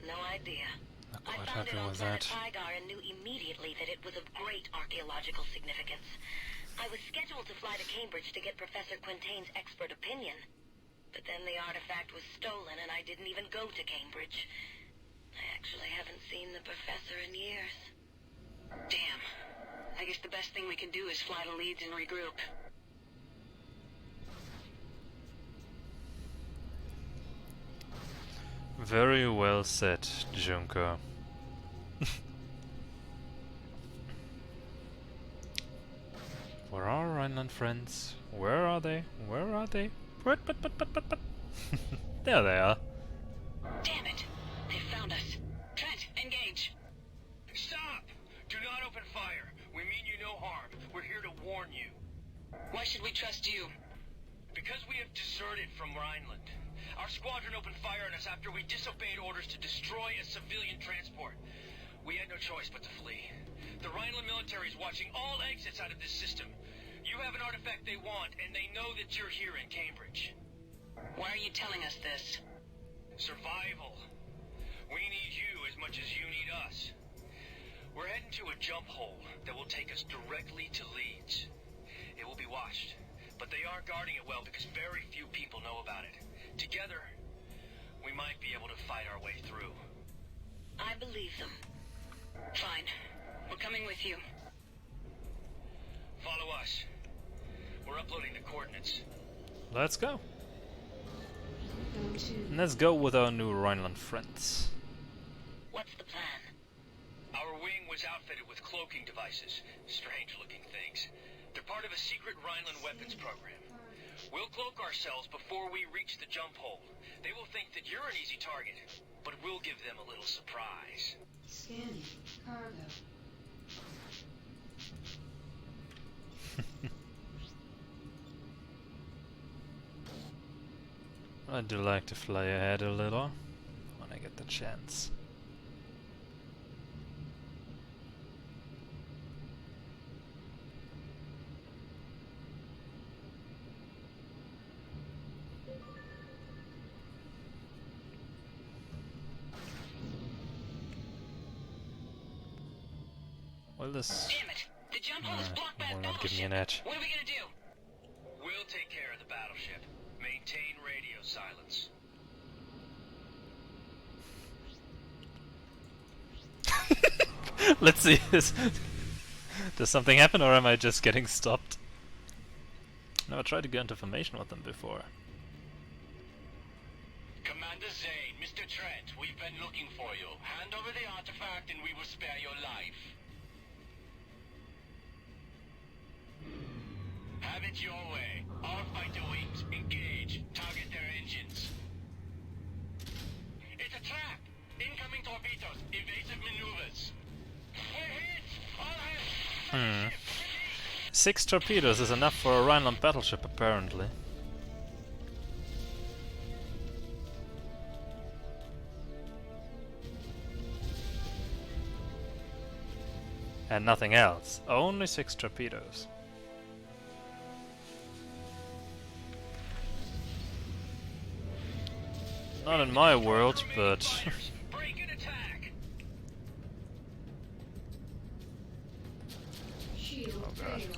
No idea. I quite found happy it on with planet that. Pygar and knew immediately that it was of great archaeological significance. I was scheduled to fly to Cambridge to get Professor Quintain's expert opinion. But then the artifact was stolen and I didn't even go to Cambridge. I actually haven't seen the professor in years. Damn. I guess the best thing we can do is fly to Leeds and regroup. Very well said, Junker. Where are our Rhineland friends? Where are they? Where are they? But. There they are. Damn it! They found us. Trent, engage. Stop! Do not open fire. We mean you no harm. We're here to warn you. Why should we trust you? Because we have deserted from Rhineland. Our squadron opened fire on us after we disobeyed orders to destroy a civilian transport. We had no choice but to flee. The Rhineland military is watching all exits out of this system. You have an artifact they want, and they know that you're here in Cambridge. Why are you telling us this? Survival. We need you as much as you need us. We're heading to a jump hole that will take us directly to Leeds. It will be watched, but they are guarding it well because very few people know about it. Together, we might be able to fight our way through. I believe them. Fine. We're coming with you. Follow us. We're uploading the coordinates. Let's go. Go to Let's go with our new Rhineland friends. What's the plan? Our wing was outfitted with cloaking devices. Strange-looking things. They're part of a secret Rhineland weapons program. We'll cloak ourselves before we reach the jump hole. They will think that you're an easy target, but we'll give them a little surprise. scanning. Cargo. I do like to fly ahead a little when I get the chance. Well, this Damn it! The jump hole is blocked by a will not give me battleship. an edge. What are we gonna do? We'll take care of the battleship. Maintain radio silence. Let's see. Does something happen, or am I just getting stopped? No, I tried to get into formation with them before. Commander Zane, Mr. Trent, we've been looking for you. Hand over the artifact and we will spare your life. Have it your way. All fighter wings, engage. Target their engines. It's a trap! Incoming torpedoes, evasive maneuvers. We're hit! All hands! 6 torpedoes is enough for a Rhineland battleship, apparently. And nothing else. Only 6 torpedoes. Not in my world, but... Break and attack! Shield Oh, God. failed.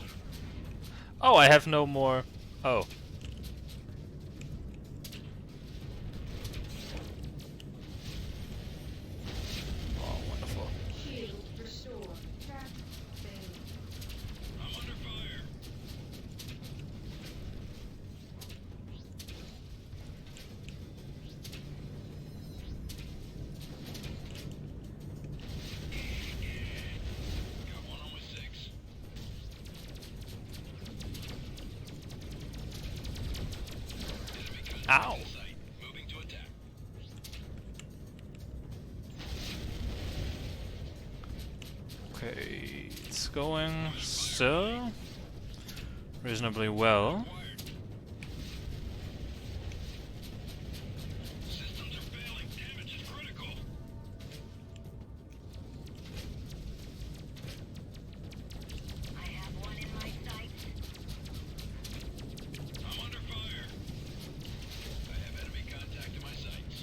Oh, I have no more... Oh. Oh, wonderful. Shield restored. Trap failed. I'm under fire. Got one on with 6. Enemy contact Ow! in sight. Moving to attack. Okay, it's going still reasonably well. Systems are failing. Damage is critical. I have one in my sights. I'm under fire. I have enemy contact in my sights.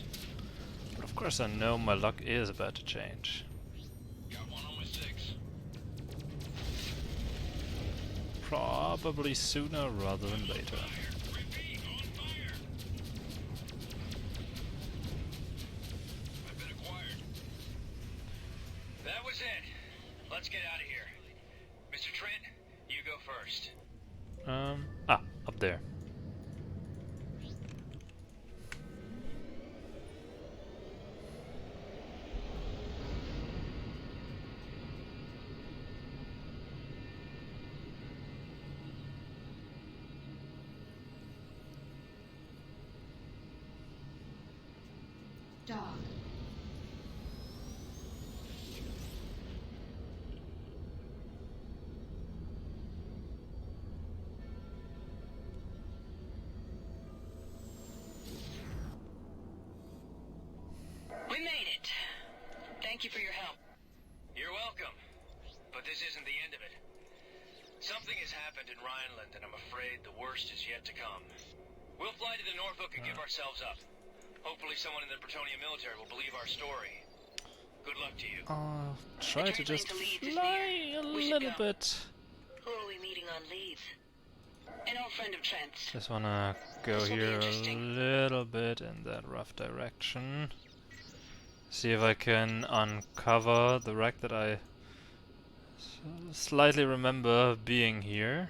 But of course as I know, my luck is about to change. Got one on my 6. Probably sooner rather than later. Repeat, on fire! I've been acquired. That was it. Let's get out of here. Mr. Trent, you go first. Up there. Dog. We made it. Thank you for your help. You're welcome. But this isn't the end of it. Something has happened in Rhineland, and I'm afraid the worst is yet to come. We'll fly to the Norfolk and give ourselves up. Hopefully someone in the Bretonia military will believe our story. Good luck to you. Try to just fly a little bit. Who are we meeting on Leeds? An old friend of Trent's. Just wanna go This will be here a interesting. little bit in that rough direction. See if I can uncover the wreck that I slightly remember being here.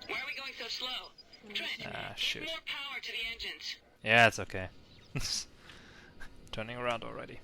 Why are we going so slow? Trent, Shoot. more power to the engines. Yeah, it's okay. Turning around already.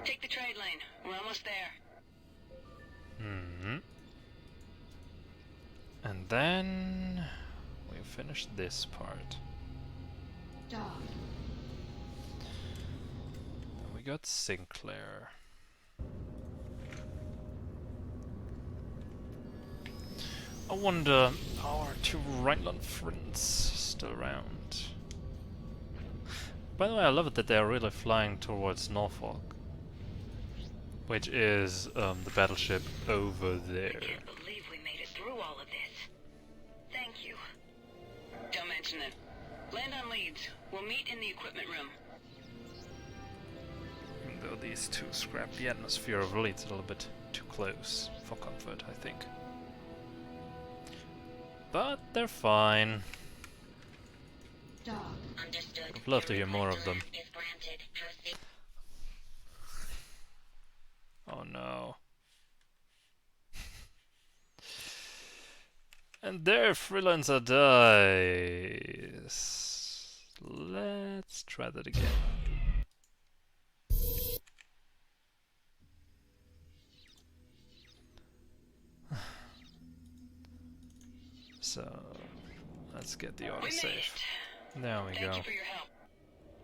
Take the trade lane. We're almost there. And then we finish this part. Dog. Then we got Sinclair. I wonder, are our two Rhineland friends still around? By the way, I love it that they are really flying towards Norfolk, which is the battleship over there. I can't believe we made it through all of this. Thank you. Don't mention it. Land on Leeds. We'll meet in the equipment room. Even though these two scrap the atmosphere of Leeds a little bit too close for comfort, I think. But they're fine. Dog. Understood. I'd love to hear more of them. Is granted. Proceed. Oh no. And there Freelancer dies. Let's try that again. So, let's get the We made autosave. it. There we Thank go. you for your help.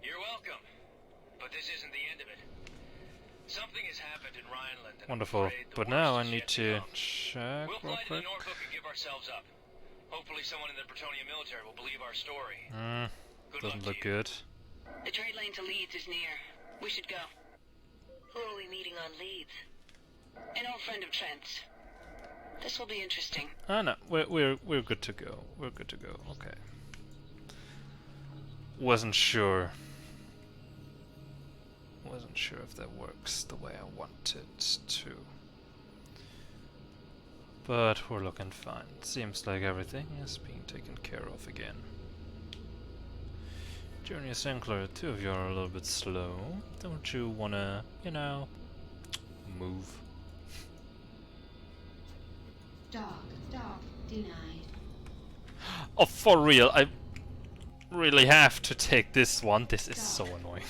You're welcome. But this isn't the end of it. Something has happened in Rhineland, and I'm Wonderful. afraid the But worst now I is need yet to come. check We'll real fly to the quick. Norfolk and give ourselves up. Hopefully someone in the Bretonia military will believe our story. Good luck Doesn't to look you. good. The trade lane to Leeds is near. We should go. Who are we meeting on Leeds? An old friend of Trent's. This will be interesting. Ah no, we're good to go. We're good to go. Okay. Wasn't sure. Wasn't sure if that works the way I want it to. But we're looking fine. Seems like everything is being taken care of again. Junior Sinclair, two of you are a little bit slow. Don't you wanna, you know, move? Dock denied. Oh, for real, I really have to take this one. This is so annoying.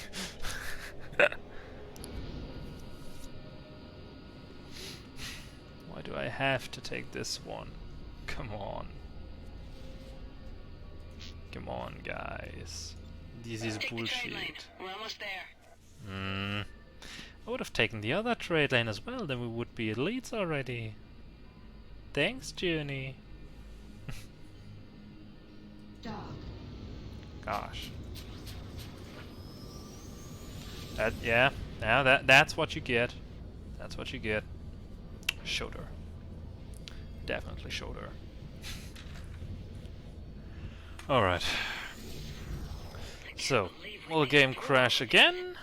Why do I have to take this one? Come on. Come on, guys. This is Take the trade lane. bullshit. We're almost there. I would have taken the other trade lane as well, then we would be elites already. Thanks, Journey. Dock. Gosh. Yeah, that's what you get. That's what you get. Shoulder. Definitely shoulder. Alright. So, will the game crash again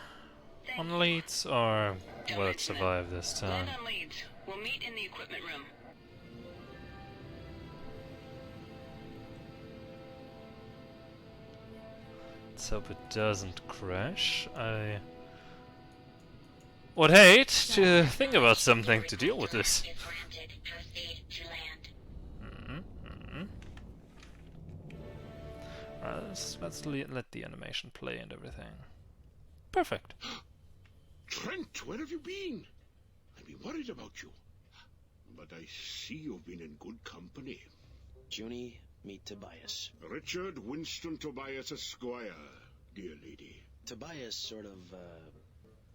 on leads, or will it survive this time? Land on leads. We'll meet in the equipment room. Let's hope it doesn't crash. I would hate to think about something to deal with this. Let's let the animation play and everything. Perfect. Trent, where have you been? I've been worried about you. But I see you've been in good company. Junie, meet Tobias. Richard Winston Tobias Esquire, dear lady. Tobias sort of,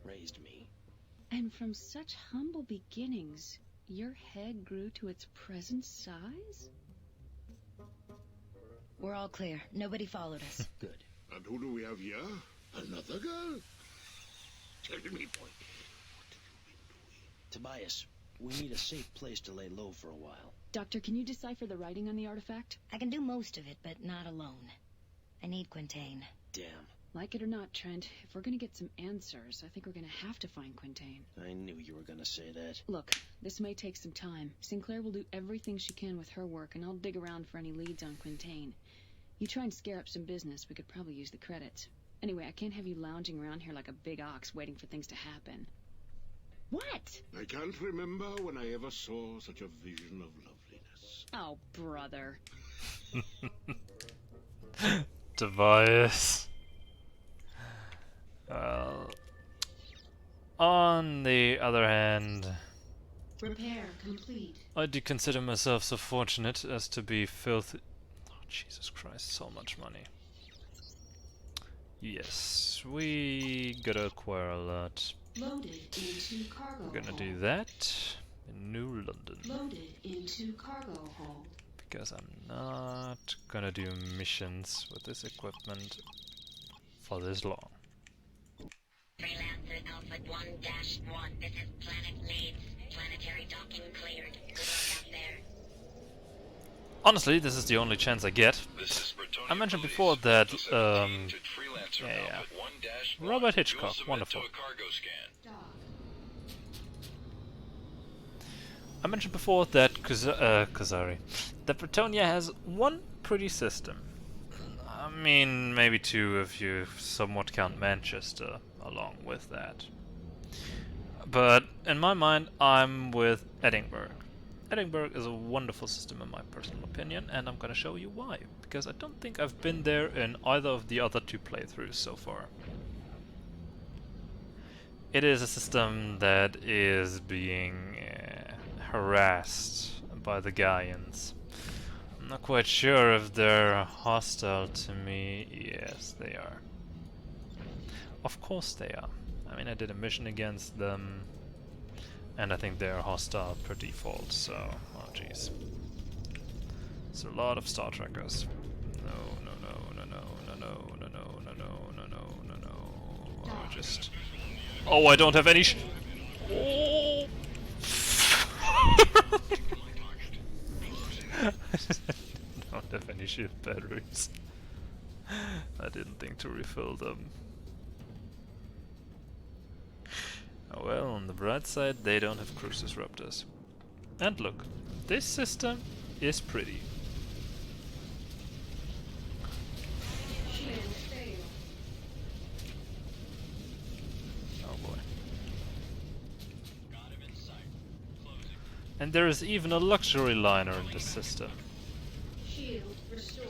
raised me. And from such humble beginnings, your head grew to its present size? We're all clear. Nobody followed us. Good. And who do we have here? Another girl? Tell me, boy, what have you been doing? Tobias, we need a safe place to lay low for a while. Doctor, can you decipher the writing on the artifact? I can do most of it, but not alone. I need Quintain. Damn. Like it or not, Trent, if we're gonna get some answers, I think we're gonna have to find Quintain. I knew you were gonna say that. Look, this may take some time. Sinclair will do everything she can with her work, and I'll dig around for any leads on Quintain. You try and scare up some business, we could probably use the credits. Anyway, I can't have you lounging around here like a big ox waiting for things to happen. What? I can't remember when I ever saw such a vision of loveliness. Oh, brother. Tobias. Well, on the other hand, Repair complete. I do consider myself so fortunate as to be filthy. Oh, Jesus Christ, so much money. Yes, we gotta acquire a lot. Loaded into cargo We're gonna hold. do that in New London. Loaded into cargo hold. Because I'm not gonna do missions with this equipment for this long. Freelancer Alpha 1-1. This is Planet Leads. Planetary docking cleared. Good luck out there. Honestly, this is the only chance I get. This is Bretonia I mentioned Police. before that, To Freelancer yeah. Alpha 1-1. Robert You'll Hitchcock, submit wonderful. to a cargo scan. Dock. I mentioned before that Kusari, that Bretonia has one pretty system. I mean, maybe two if you somewhat count Manchester along with that. But in my mind, I'm with Edinburgh. Edinburgh is a wonderful system in my personal opinion, and I'm gonna show you why. Because I don't think I've been there in either of the other two playthroughs so far. It is a system that is being harassed by the Gaians. I'm not quite sure if they're hostile to me. Yes, they are. Of course they are. I mean, I did a mission against them, and I think they're hostile per default, so... oh jeez. There's a lot of Star Trekkers. No, no, no, no, no, no, no, no, no, no, no, no, no, no. Oh, just... oh, I don't have any oh! I don't have any shift batteries. I didn't think to refill them. Oh well, on the bright side, they don't have cruise disruptors. And look, this system is pretty. Oh boy. And there is even a luxury liner in this system. Shield restored.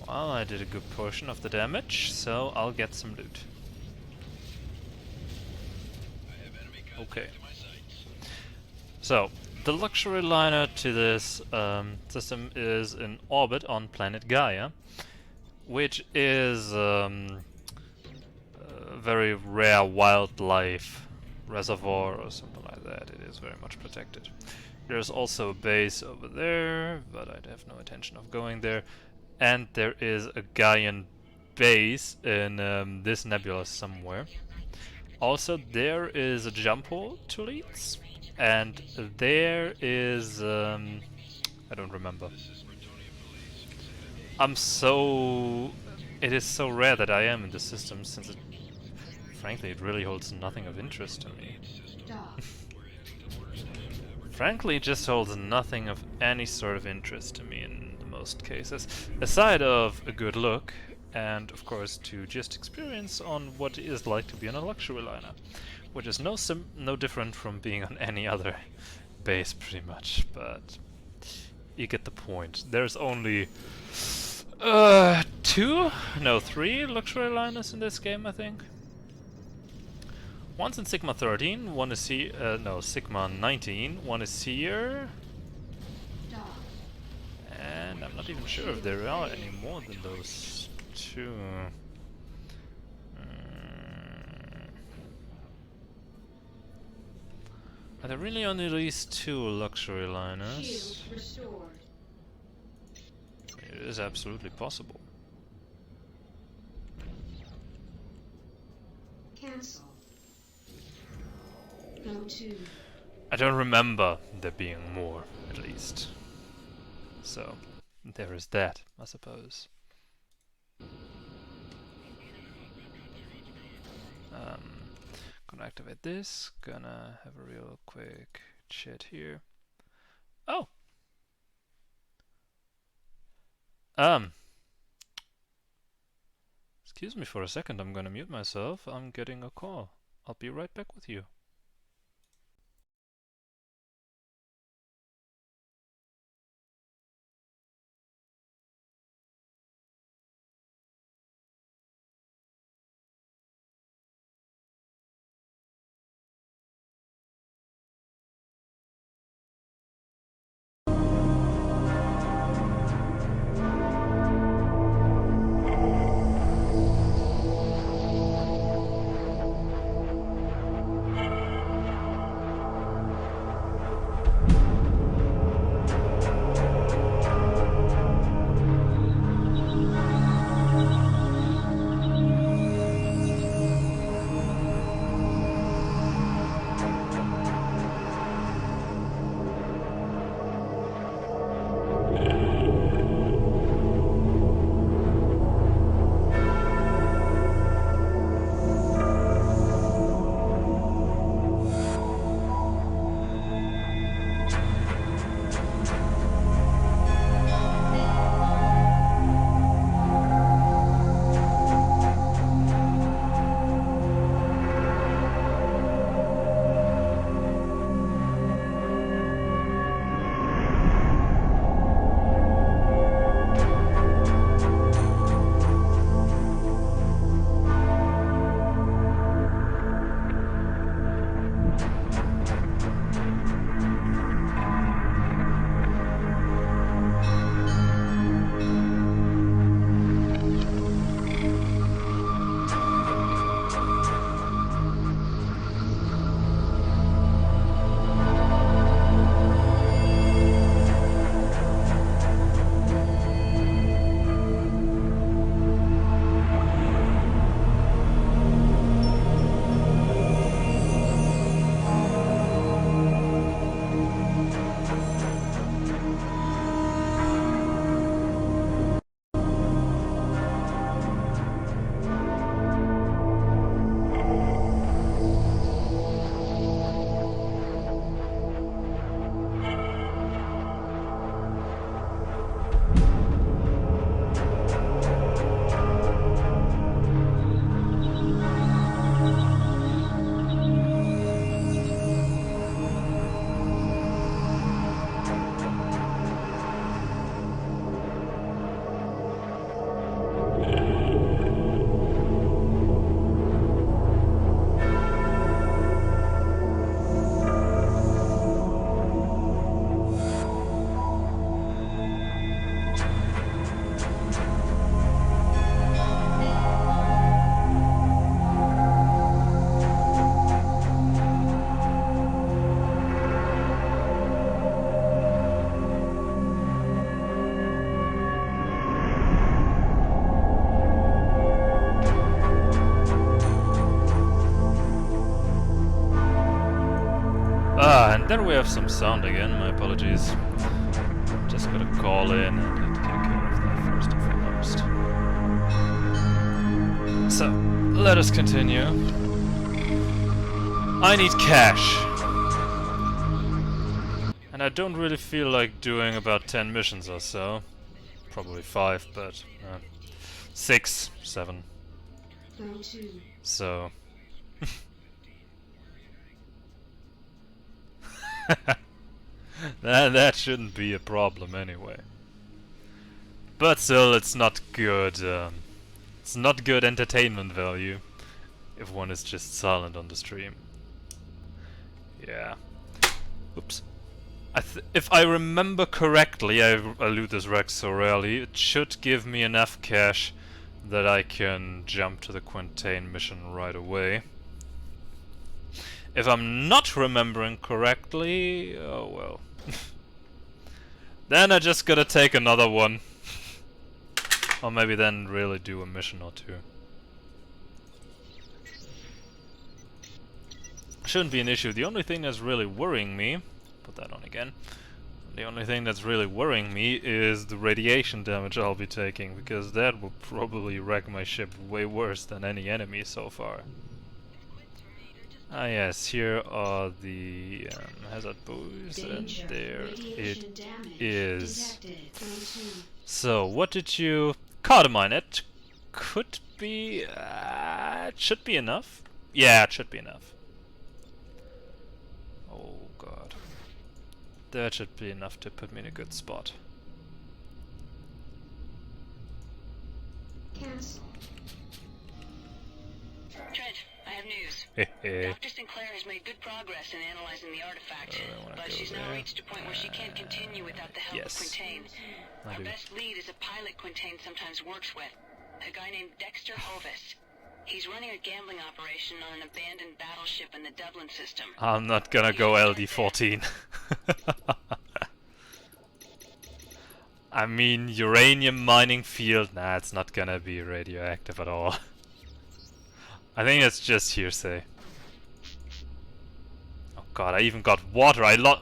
Well, I did a good portion of the damage, so I'll get some loot. Okay. So, the luxury liner to this system is in orbit on planet Gaia, which is a very rare wildlife reservoir or something like that. It is very much protected. There's also a base over there, but I'd have no intention of going there. And there is a Gaian base in this nebula somewhere. Also, there is a jump hole to Leeds, and there is I don't remember. It is so rare that I am in the system, since it, frankly, it really holds nothing of interest to me. Frankly, it just holds nothing of any sort of interest to me in the most cases, aside of a good look, and of course to just experience on what it is like to be on a luxury liner, which is no different from being on any other base pretty much, but you get the point. There's only 3 luxury liners in this game, I think. One's in Sigma 13, one is Sigma 19, one is here. And I'm not even sure if there are any more than those 2. Are there really only these 2 luxury liners? It is absolutely possible. Cancel. Go to. I don't remember there being more, at least. So, there is that, I suppose. Gonna activate this, gonna have a real quick chat here. Oh! Excuse me for a second, I'm gonna mute myself, I'm getting a call. I'll be right back with you. And then we have some sound again, my apologies. Just gotta call in and take care of that first and foremost. So, let us continue. I need cash. And I don't really feel like doing about 10 missions or so. Probably 5, but 6, 7. So... that shouldn't be a problem anyway. But still, it's not good. It's not good entertainment value if one is just silent on the stream. Yeah. Oops. If I remember correctly, I loot this wreck so rarely, it should give me enough cash that I can jump to the Quintain mission right away. If I'm not remembering correctly, oh well. Then I just gotta take another one. Or maybe then really do a mission or two. Shouldn't be an issue. The only thing that's really worrying me, put that on again. The only thing that's really worrying me is the radiation damage I'll be taking, because that will probably wreck my ship way worse than any enemy so far. Ah yes, here are the hazard buoys, and there it is. So, what did you... Cardamine, it could be... it should be enough. Yeah, it should be enough. Oh god. That should be enough to put me in a good spot. Cancel. Trent, I have news. Dr. Sinclair has made good progress in analyzing the artifact, but she's now reached a point where she can't continue without the help of Quintain. Our best lead is a pilot Quintain sometimes works with, a guy named Dexter Hovis. He's running a gambling operation on an abandoned battleship in the Dublin system. I'm not gonna go LD-14. I mean, uranium mining field, nah, it's not gonna be radioactive at all. I think it's just hearsay. Oh god, I even got water, no,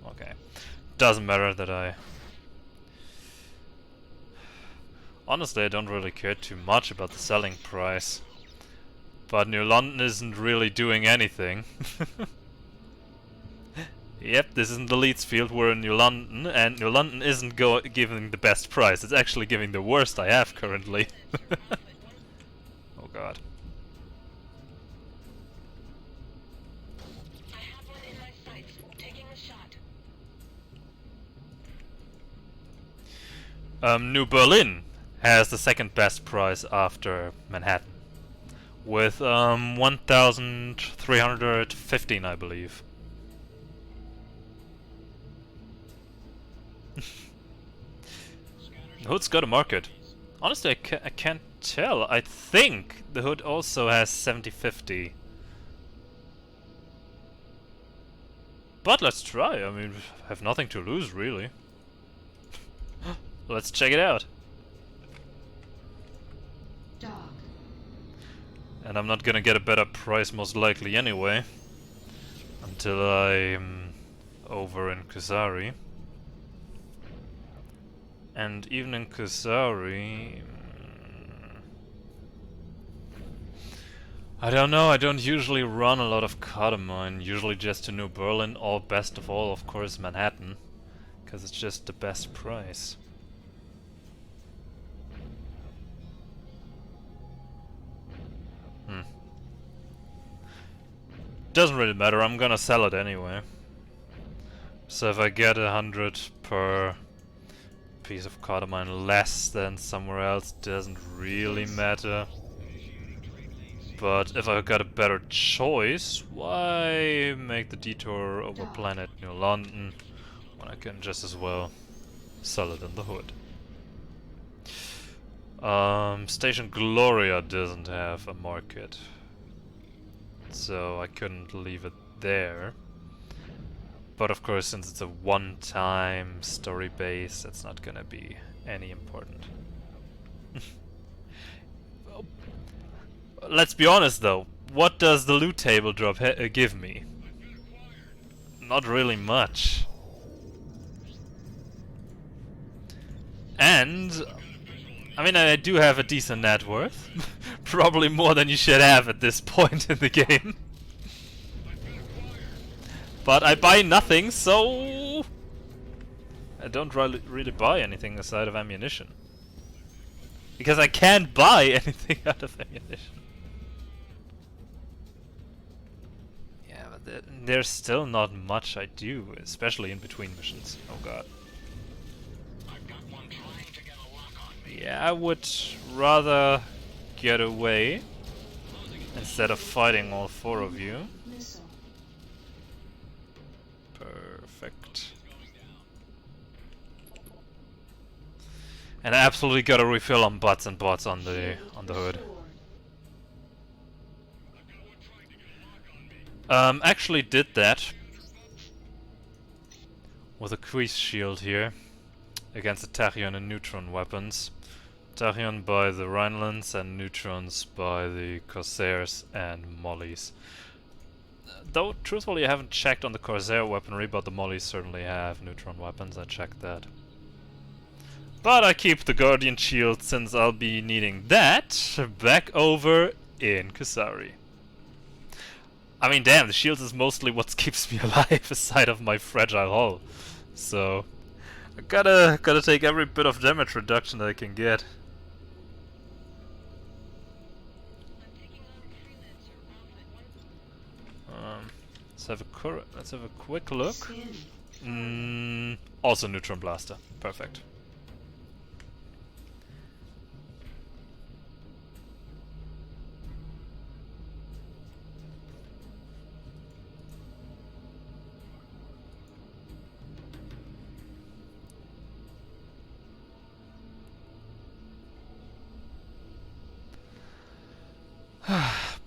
okay. Doesn't matter that I... Honestly, I don't really care too much about the selling price. But New London isn't really doing anything. Yep, this isn't the Leeds field, we're in New London, and New London isn't giving the best price. It's actually giving the worst I have currently. Oh god. I have one in my sights, taking a shot. New Berlin has the second best price after Manhattan. With 1,315, I believe. The hood's got a market. Honestly, I can't tell. I think the hood also has 70-50. But let's try. I mean, I have nothing to lose, really. Let's check it out. And I'm not gonna get a better price most likely anyway. Until I'm over in Kusari. And even in Kusari... I don't know, I don't usually run a lot of Cardamine. Usually just to New Berlin, or best of all, of course, Manhattan. Because it's just the best price. Doesn't really matter, I'm gonna sell it anyway. So if I get 100 per piece of Cardamine less than somewhere else, doesn't really matter. But if I got a better choice, why make the detour over planet New London when I can just as well sell it in the hood? Station Gloria doesn't have a market, so I couldn't leave it there. But of course, since it's a one-time story base, that's not gonna be any important. Let's be honest though, what does the loot table drop give me? not really much. And I mean, I do have a decent net worth. Probably more than you should have at this point in the game. But I buy nothing, so I don't really buy anything aside of ammunition. Because I can't buy anything out of ammunition. Yeah, but there's still not much I do, especially in between missions. Oh god. Yeah, I would rather get away instead of fighting all four of you. Perfect. And I absolutely gotta refill on butts and bots on the hood. Actually did that with a quiz shield here against the Tachyon and neutron weapons. Tachyon by the Rhinelands and neutrons by the Corsairs and Mollies. Though, truthfully, I haven't checked on the Corsair weaponry, but the Mollies certainly have neutron weapons, I checked that. But I keep the Guardian Shield, since I'll be needing that back over in Kusari. I mean, damn, the shield is mostly what keeps me alive, aside of my fragile hull. So, I gotta take every bit of damage reduction that I can get. Let's have a quick look. Also neutron blaster. Perfect.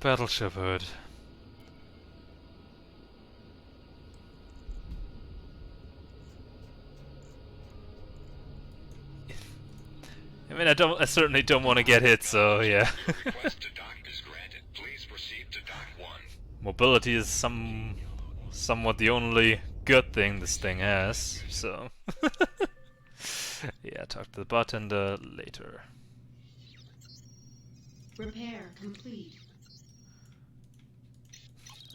Battleship hood. I mean, I certainly don't want to get hit, so yeah. Mobility is somewhat the only good thing this thing has, so yeah, talk to the bartender later. Repair complete.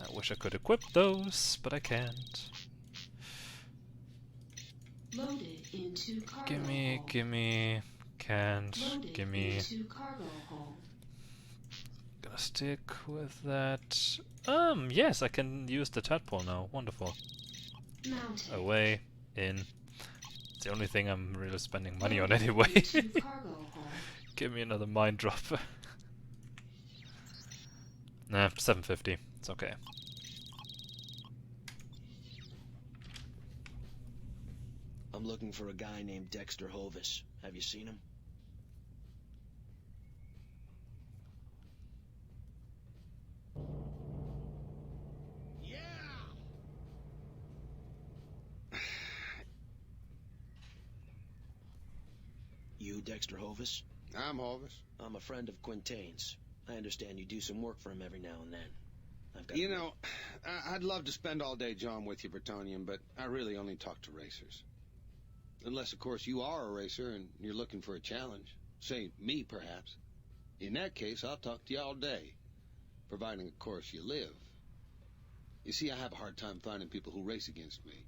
I wish I could equip those, but I can't. Loaded into cargo Gimme, can't, Loaded gimme. into cargo hold. Gonna stick with that. Yes, I can use the tadpole now. Wonderful. Mounted. Away, in. It's the only thing I'm really spending money on anyway. Into cargo hold. Give me another mine dropper. Nah, 750. It's okay. I'm looking for a guy named Dexter Hovis. Have you seen him? Yeah! You Dexter Hovis? I'm Hovis. I'm a friend of Quintain's. I understand you do some work for him every now and then. I've got You know, I'd love to spend all day jawing with you, Bretonian, but I really only talk to racers. Unless, of course, you are a racer and you're looking for a challenge. Say, me, perhaps. In that case, I'll talk to you all day. Providing, of course, you live. You see, I have a hard time finding people who race against me.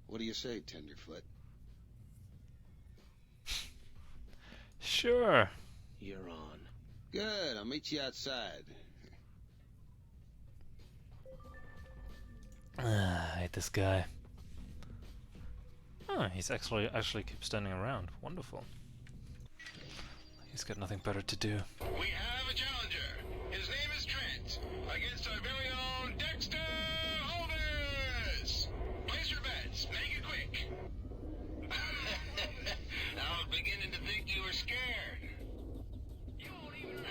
What do you say, Tenderfoot? Sure. You're on. Good, I'll meet you outside. I hate this guy. Oh, he's actually keeps standing around. Wonderful. He's got nothing better to do. We have a challenger. His name is Trent, against our very own Dexter Hovis. Place your bets. Make it quick. I was beginning to think you were scared.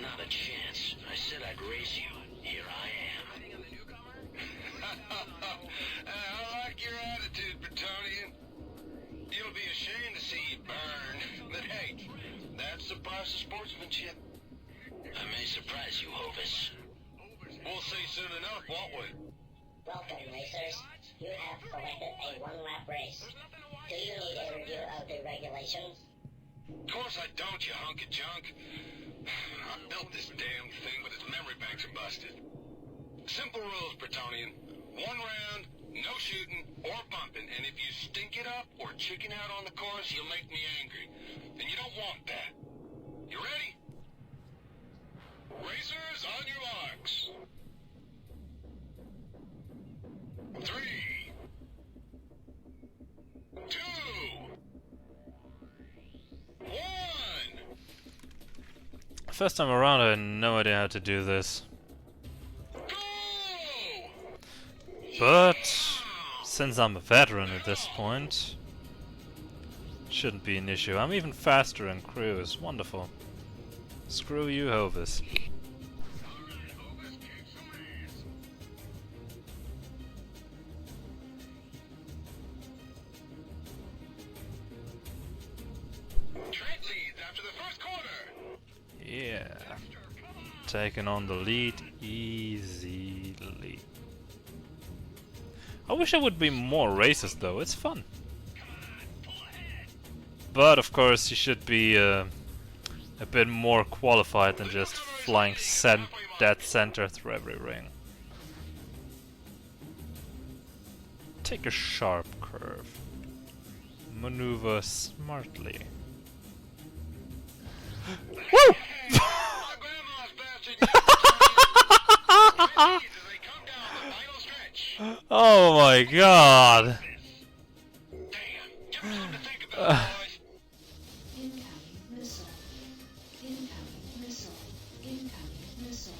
Not a chance. I said I'd race you. Here I am. I like your attitude, Bretonian. You'll be ashamed to see you burn. But hey, that's the price of sportsmanship. I may surprise you, Hovis. We'll see soon enough, won't we? Welcome, racers. You have selected a one-lap race. Do you need a review of the regulations? Of course I don't, you hunk of junk. I built this damn thing, but its memory banks are busted. Simple rules, Bretonian. One round, no shooting or bumping, and if you stink it up or chicken out on the course, you'll make me angry. And you don't want that. You ready? Racers, on your marks. 3, 2, 1. First time around, I had no idea how to do this. But since I'm a veteran at this point, shouldn't be an issue. I'm even faster in cruise. Wonderful. Screw you, Hovis. Trent leads after the first quarter. Yeah. Taking on the lead easily. I wish there would be more races though, it's fun. But of course you should be a bit more qualified than just flying dead center through every ring. Take a sharp curve. Maneuver smartly. Woo! Oh my god! Incoming missile. Incoming missile. Incoming missile.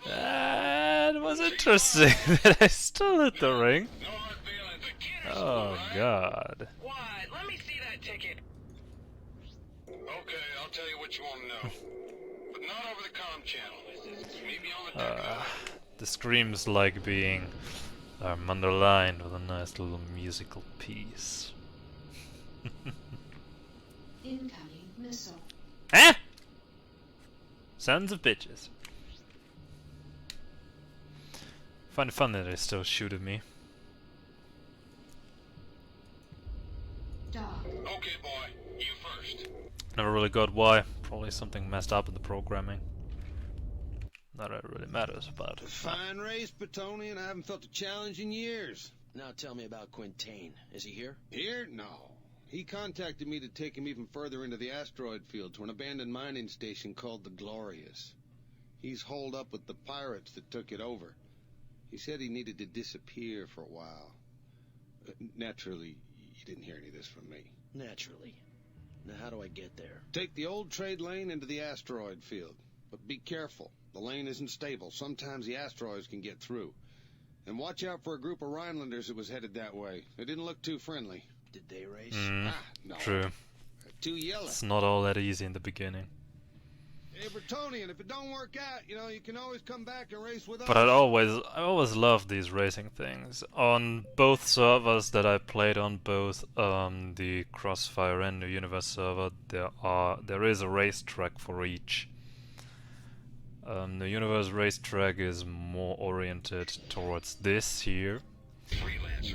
That was interesting that I still hit the ring. Oh god. Why? Let me see that ticket. Okay, I'll tell you what you want to know. But not over the comm channel. Meet me on the deck. The screams like being underlined with a nice little musical piece. Incoming missile. Eh? Sons of bitches. Find it fun that they still shoot at me. Dog. Okay, boy. You first. Never really got why. Probably something messed up in the programming. Not that it really matters about. Fine race, Bretonia, I haven't felt a challenge in years. Now tell me about Quintain. Is he here? Here? No. He contacted me to take him even further into the asteroid field to an abandoned mining station called the Glorious. He's holed up with the pirates that took it over. He said he needed to disappear for a while. Naturally, you didn't hear any of this from me. Naturally. Now how do I get there? Take the old trade lane into the asteroid field. But be careful. The lane isn't stable. Sometimes the asteroids can get through. And watch out for a group of Rhinelanders that was headed that way. They didn't look too friendly. Did they race? No. True. Too yellow. It's not all that easy in the beginning. Hey, Bretonian, if it don't work out, you can always come back and race with us. But I always loved these racing things. On both servers that I played on, both the Crossfire and the Universe server, there is a racetrack for each. The Universe racetrack is more oriented towards this here,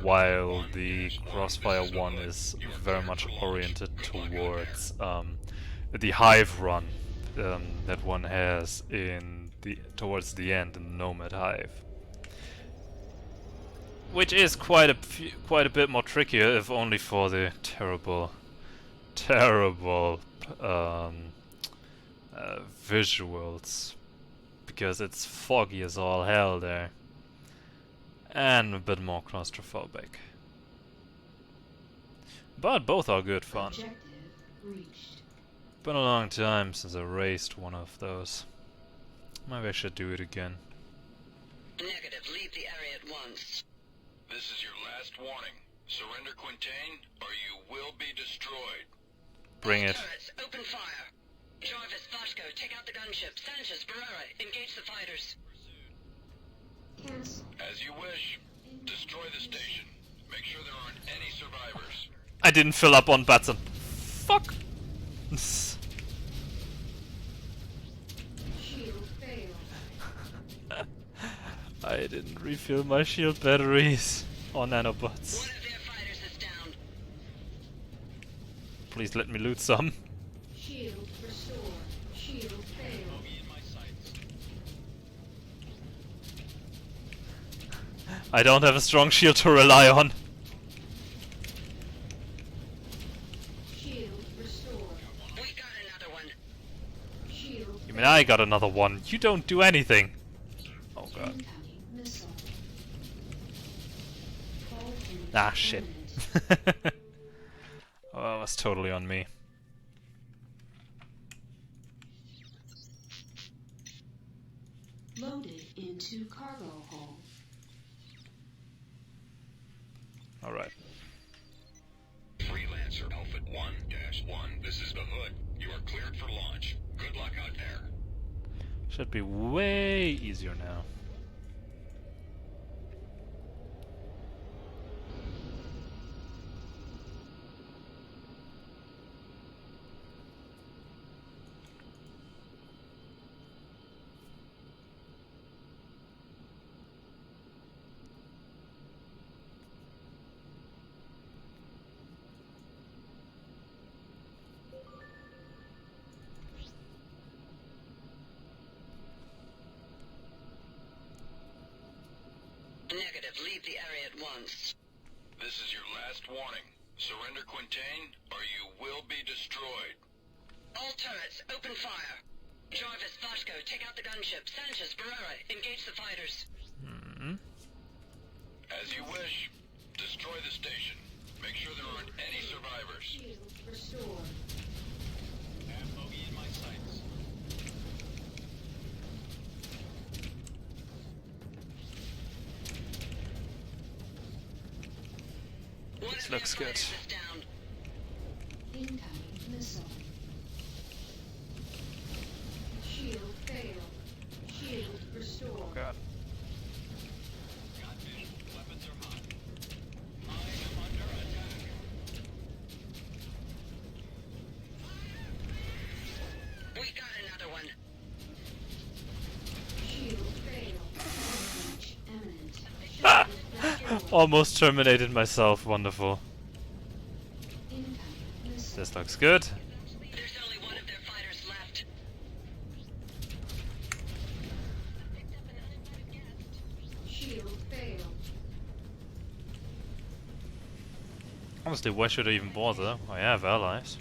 while the Crossfire one is very much oriented towards the Hive run that one has towards the end in the Nomad Hive, which is quite a bit more trickier, if only for the terrible visuals. Because it's foggy as all hell there. And a bit more claustrophobic. But both are good fun. Objective reached. Been a long time since I raced one of those. Maybe I should do it again. Negative. Leave the area at once. This is your last warning. Surrender Quintain, or you will be destroyed. Bring it. Turrets, open fire. Jarvis, Voshko, take out the gunship. Sanchez, Barrera, engage the fighters. Cancel. As you wish. Destroy the station. Make sure there aren't any survivors. I didn't fill up on Batson. Fuck. Shield failed. I didn't refill my shield batteries or nanobots. Please let me loot some. Shield restored. Shield failed. I don't have a strong shield to rely on. Shield restored. We got another one. Shield You mean I got another one? You don't do anything. Oh god. incoming missile. Hull breach Ah shit. imminent. Oh, that's totally on me. Loaded into cargo hull. Alright. Freelancer Alpha 1-1. This is the Hood. You are cleared for launch. Good luck out there. Should be way easier now. Negative. Leave the area at once. This is your last warning. Surrender Quintain, or you will be destroyed. All turrets, open fire. Jarvis, Vashko, take out the gunship. Sanchez, Barrera, engage the fighters. As you wish. Destroy the station. Make sure there aren't any survivors. Shield restored. Have bogey in my sights. This looks good. Incoming missile. Shield failed. Shield restored. Oh god. Got me. Weapons are hot. I am under attack. We got another one. Shield failed. Breach imminent. Ah! Shield restored. Almost terminated myself. Wonderful. Incoming missile. This looks good. There's only one of their fighters left. Shield failed. Honestly, why should I even bother? I have allies.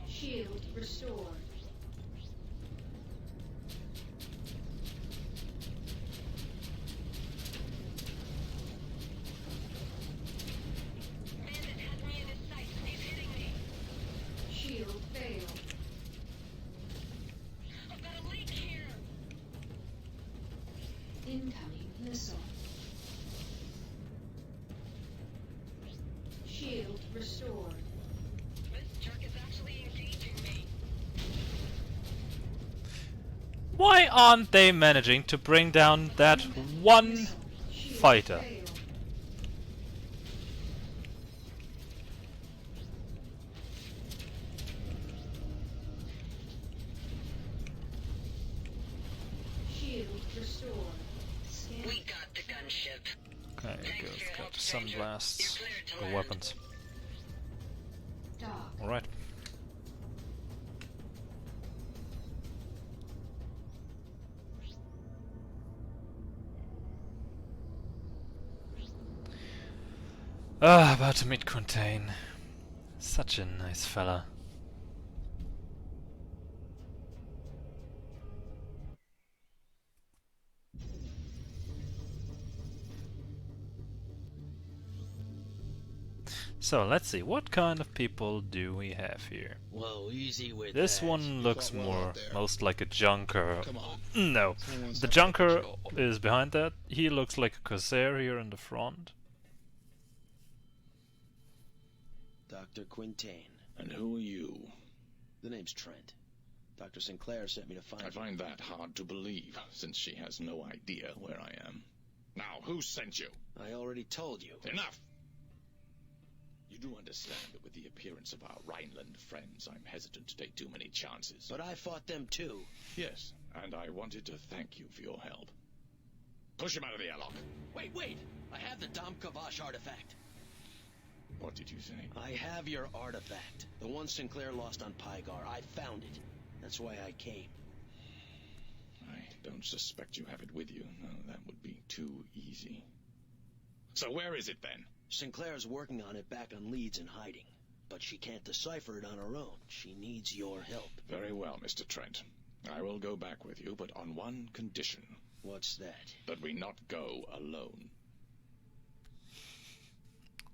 Shield restored. Shield failed. Incoming missile. Shield restored. This jerk is actually engaging me. Why aren't they managing to bring down that one Missile. Shield fighter? failed. Shield restored. Scan. We got the gunship. Okay, good. Got sunblasts. Good weapons. Dock. Alright. Ah, about to meet Quintain. Such a nice fella. So let's see, what kind of people do we have here? Whoa, easy with This that. one looks fought well more out there. most like a junker. Come on. No, Someone's the up to junker the job. is behind that. He looks like a corsair here in the front. Dr. Quintain. And who are you? The name's Trent. Dr. Sinclair sent me to find I you. find that hard to believe, since she has no idea where I am. Now, who sent you? I already told you. Enough! You do understand that with the appearance of our Rhineland friends, I'm hesitant to take too many chances. But I fought them too. Yes, and I wanted to thank you for your help. Push him out of the airlock. Wait! I have the Dom Kavash artifact. What did you say? I have your artifact. The one Sinclair lost on Pygar. I found it. That's why I came. I don't suspect you have it with you. No, that would be too easy. So where is it then? Sinclair's working on it back on Leeds in hiding. But she can't decipher it on her own. She needs your help. Very well, Mr. Trent. I will go back with you, but on one condition. What's that? That we not go alone.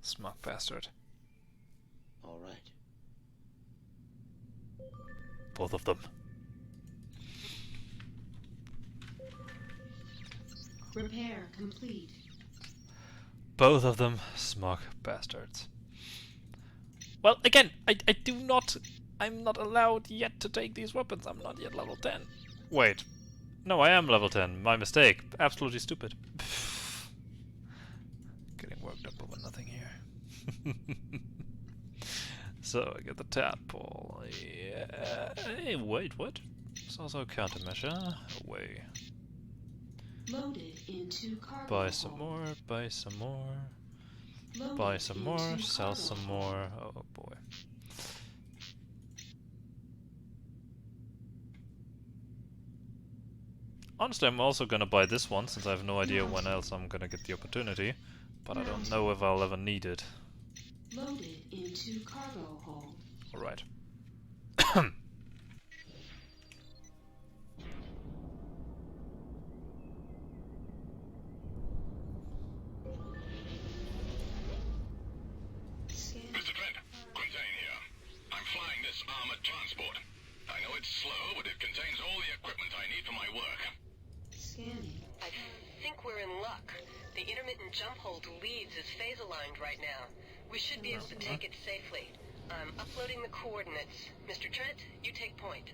Smug bastard. All right. Both of them. Repair complete. Both of them smug bastards. Well, again, I'm not allowed yet to take these weapons. I'm not yet level 10. Wait. No, I am level 10. My mistake. Absolutely stupid. Getting worked up over nothing here. So, I get the tadpole. Yeah. Hey, wait, what? It's also a countermeasure. Away. Loaded into cargo. Buy some more, buy some more. Loaded Buy some more, into sell cargo some hold. more. Oh boy. Honestly, I'm also gonna buy this one, since I have no idea when else I'm gonna get the opportunity. But I don't know if I'll ever need it. Loaded into cargo hold. Alright. Mr. Trent, Quintain here. I'm flying this armored transport. I know it's slow, but it contains all the equipment I need for my work. Scanning. I think we're in luck. The intermittent jump hold leads is phase-aligned right now. We should be able to take it safely. I'm uploading the coordinates. Mr. Trent, you take point.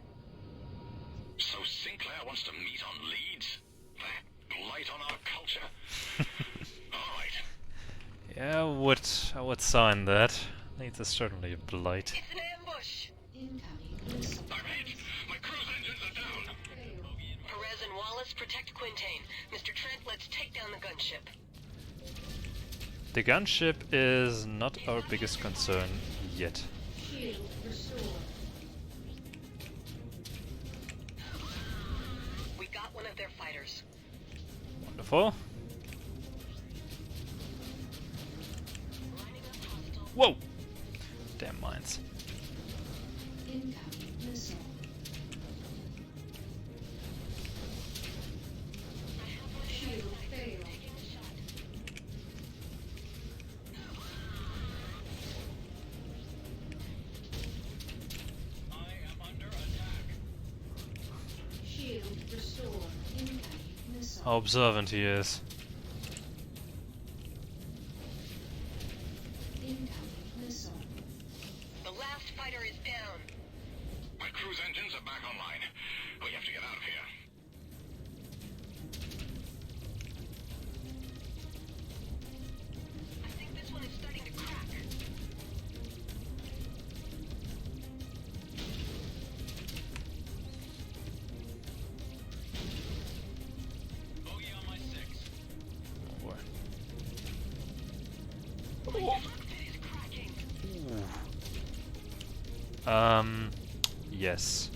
So Sinclair wants to meet on Leeds? That blight on our culture? Alright. Yeah, I would sign that. Leeds is certainly a blight. It's an ambush! Incoming missile. I'm hit! My cruise engines are down! Perez and Wallace, protect Quintain. Mr. Trent, let's take down the gunship. The gunship is not our biggest concern yet. Shield restored. We got one of their fighters. Wonderful. Whoa! Damn mines. Incoming missile. Shield failed. Shield restored. Incoming missile. How observant he is. Incoming missile. The last fighter is down. My cruise engines are back online. We have to get out of here. I think this one is starting to crack. Bogey on my 6. Oh boy. It is cracking. Yes.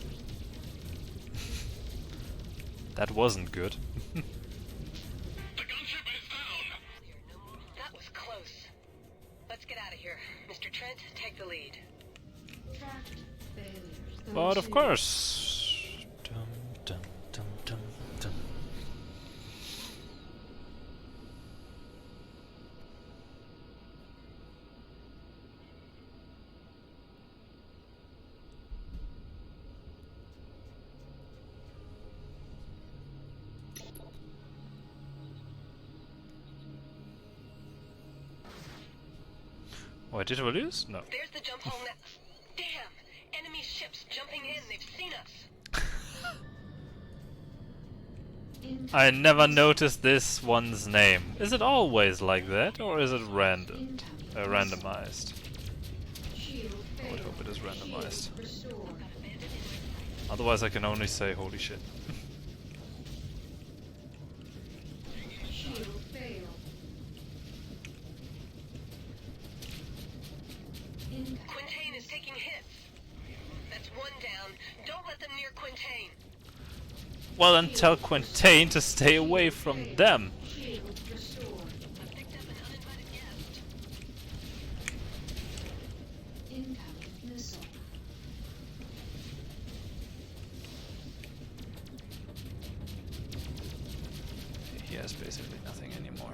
That wasn't good. The gunship is down! That was close. Let's get out of here. Mr. Trent, take the lead. Tracked. Failure. But of 32. course. Dum, dum, dum, dum, dum. Wait, did we lose? No. There's the jump hole now. Damn! Enemy ships jumping in. They've seen us. Incoming I never noticed this one's name. Is it always like that, or is it random? incoming missile. Randomized? is randomized. Shield restored. Otherwise I can only say holy shit. Shield failed. Quintain is taking hits. That's one down. Don't let them near Quintain. Well, then tell Quintain to stay away from them. Shield restored. I've picked up an uninvited guest. Incoming missile. He has basically nothing anymore.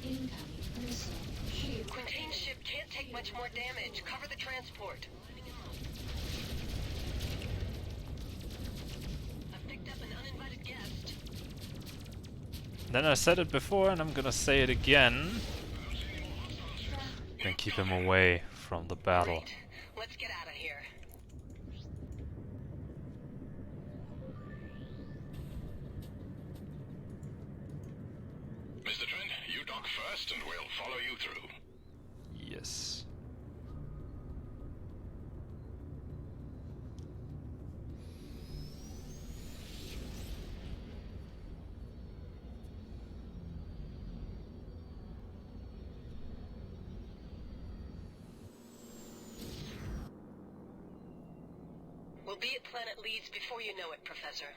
Incoming missile. Shield. Quintain's ship can't take much more damage. Cover the transport. I've picked up an uninvited guest. Then I said it before and I'm gonna say it again. And keep him away from the battle. Great. Let's get out of here. Mr. Trent, you dock first and we'll follow you through. Yes. We'll be at Planet Leeds before you know it, Professor.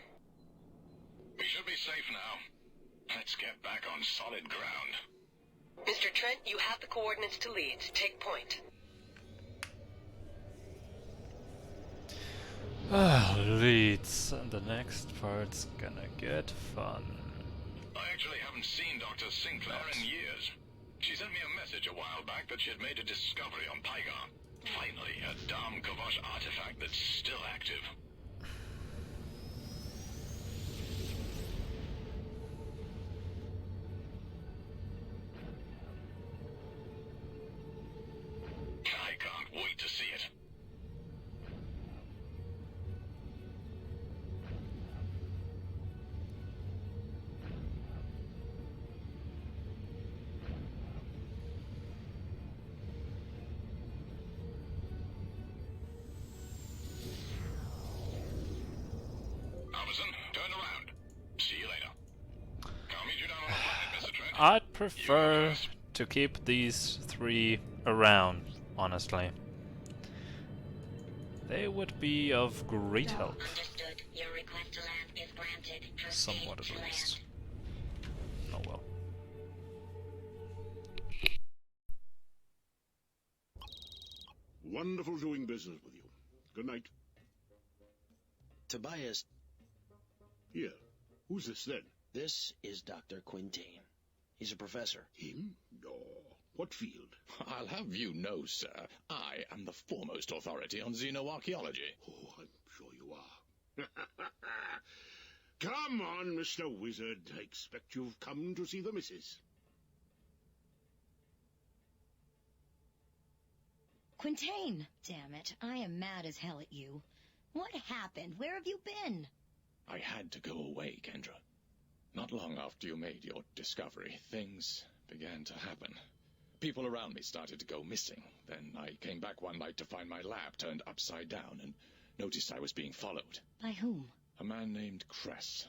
We should be safe now. Let's get back on solid ground. Mr. Trent, you have the coordinates to Leeds. Take point. Leads. And the next part's gonna get fun. I actually haven't seen Dr. Sinclair in years. She sent me a message a while back that she had made a discovery on Pygar. Finally, a Dom Kavosh artifact that's still active. I can't wait to see it. Amazon, turn around. See you later. I'll meet you down on the planet, Mr. Trent. I'd prefer to keep these three around, honestly. They would be of great help. Understood. Your request to land is granted. Proceed Somewhat at to least. land. Oh well. Wonderful doing business with you. Good night. Tobias, Here. Who's this then? this is Dr. Quintain. He's a professor. Him? No. What field? I'll have you know, sir, I am the foremost authority on xenoarchaeology. Oh, I'm sure you are. Come on, Mr. Wizard. I expect you've come to see the missus. Quintain! Damn it, I am mad as hell at you. What happened? Where have you been? I had to go away, Kendra. Not long after you made your discovery, things began to happen. People around me started to go missing. Then I came back one night to find my lab turned upside down and noticed I was being followed. By whom? A man named Cress.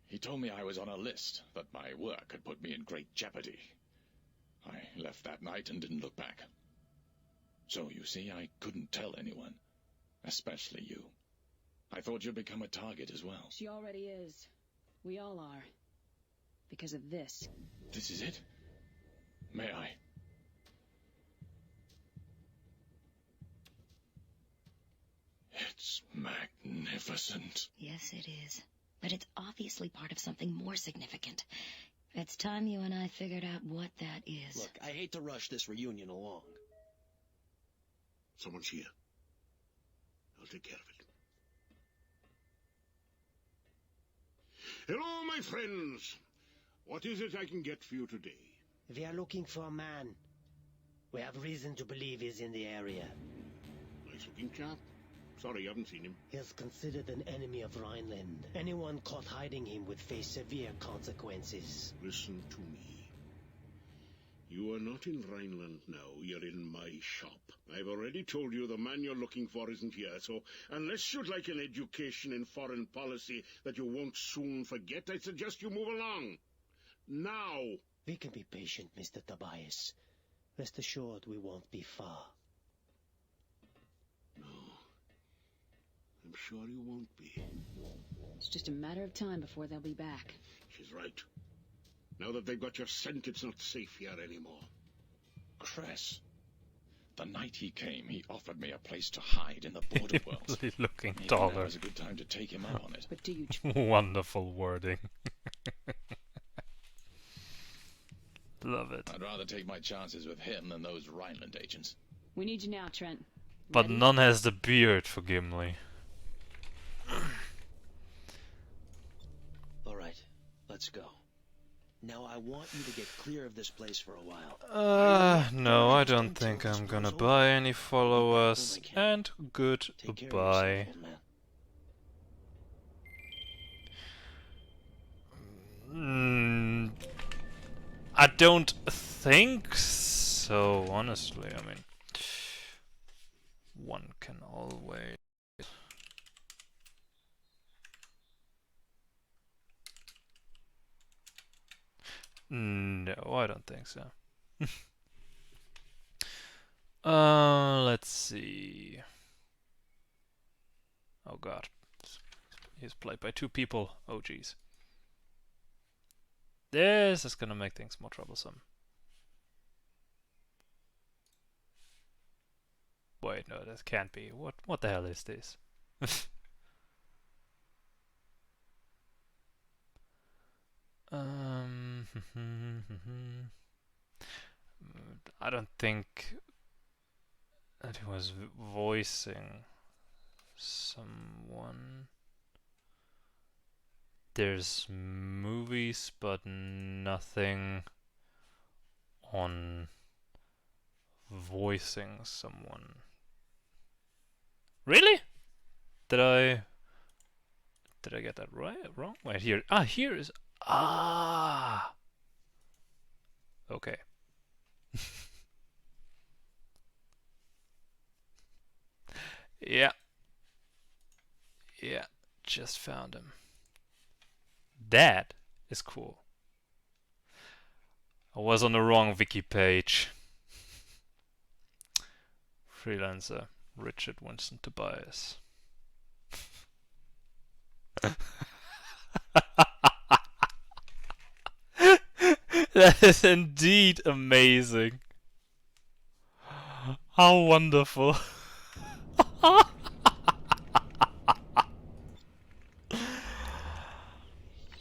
He told me I was on a list, that my work had put me in great jeopardy. I left that night and didn't look back. So, you see, I couldn't tell anyone. Especially you. I thought you'd become a target as well. She already is. We all are. Because of this. This is it? May I? It's magnificent. Yes, it is. But it's obviously part of something more significant. It's time you and I figured out what that is. Look, I hate to rush this reunion along. Someone's here. I'll take care of it. Hello, my friends. What is it I can get for you today? We are looking for a man. We have reason to believe he's in the area. Nice-looking chap. Sorry, you haven't seen him. He is considered an enemy of Rhineland. Anyone caught hiding him would face severe consequences. Listen to me. You are not in Rhineland now, you're in my shop. I've already told you the man you're looking for isn't here, so unless you'd like an education in foreign policy that you won't soon forget, I suggest you move along. Now! We can be patient, Mr. Tobias. Rest assured we won't be far. No. I'm sure you won't be. It's just a matter of time before they'll be back. She's right. Now that they've got your scent, it's not safe here anymore. Cress. The night he came, he offered me a place to hide in the border world. He's looking Maybe taller. now is a good time to take him up on it. But do you... Wonderful wording. Love it. I'd rather take my chances with him than those Rhineland agents. We need you now, Trent. But Ready? none has the beard for Gimli. Alright, let's go. Now I want you to get clear of this place for a while. No, I don't think I'm gonna buy any followers. And goodbye. I don't think so, honestly. I mean, one can always... No, I don't think so. Let's see. Oh god. He's played by 2 people. Oh jeez. This is gonna make things more troublesome. Wait, no, that can't be. What the hell is this? I don't think that he was voicing someone. There's movies, but nothing on voicing someone. Really? Did I get that right? Wrong? Wait, here. Ah, here is. Ah. Okay. Yeah. Yeah. Just found him. That is cool. I was on the wrong wiki page. Freelancer, Richard Winston Tobias. That is indeed amazing. How wonderful.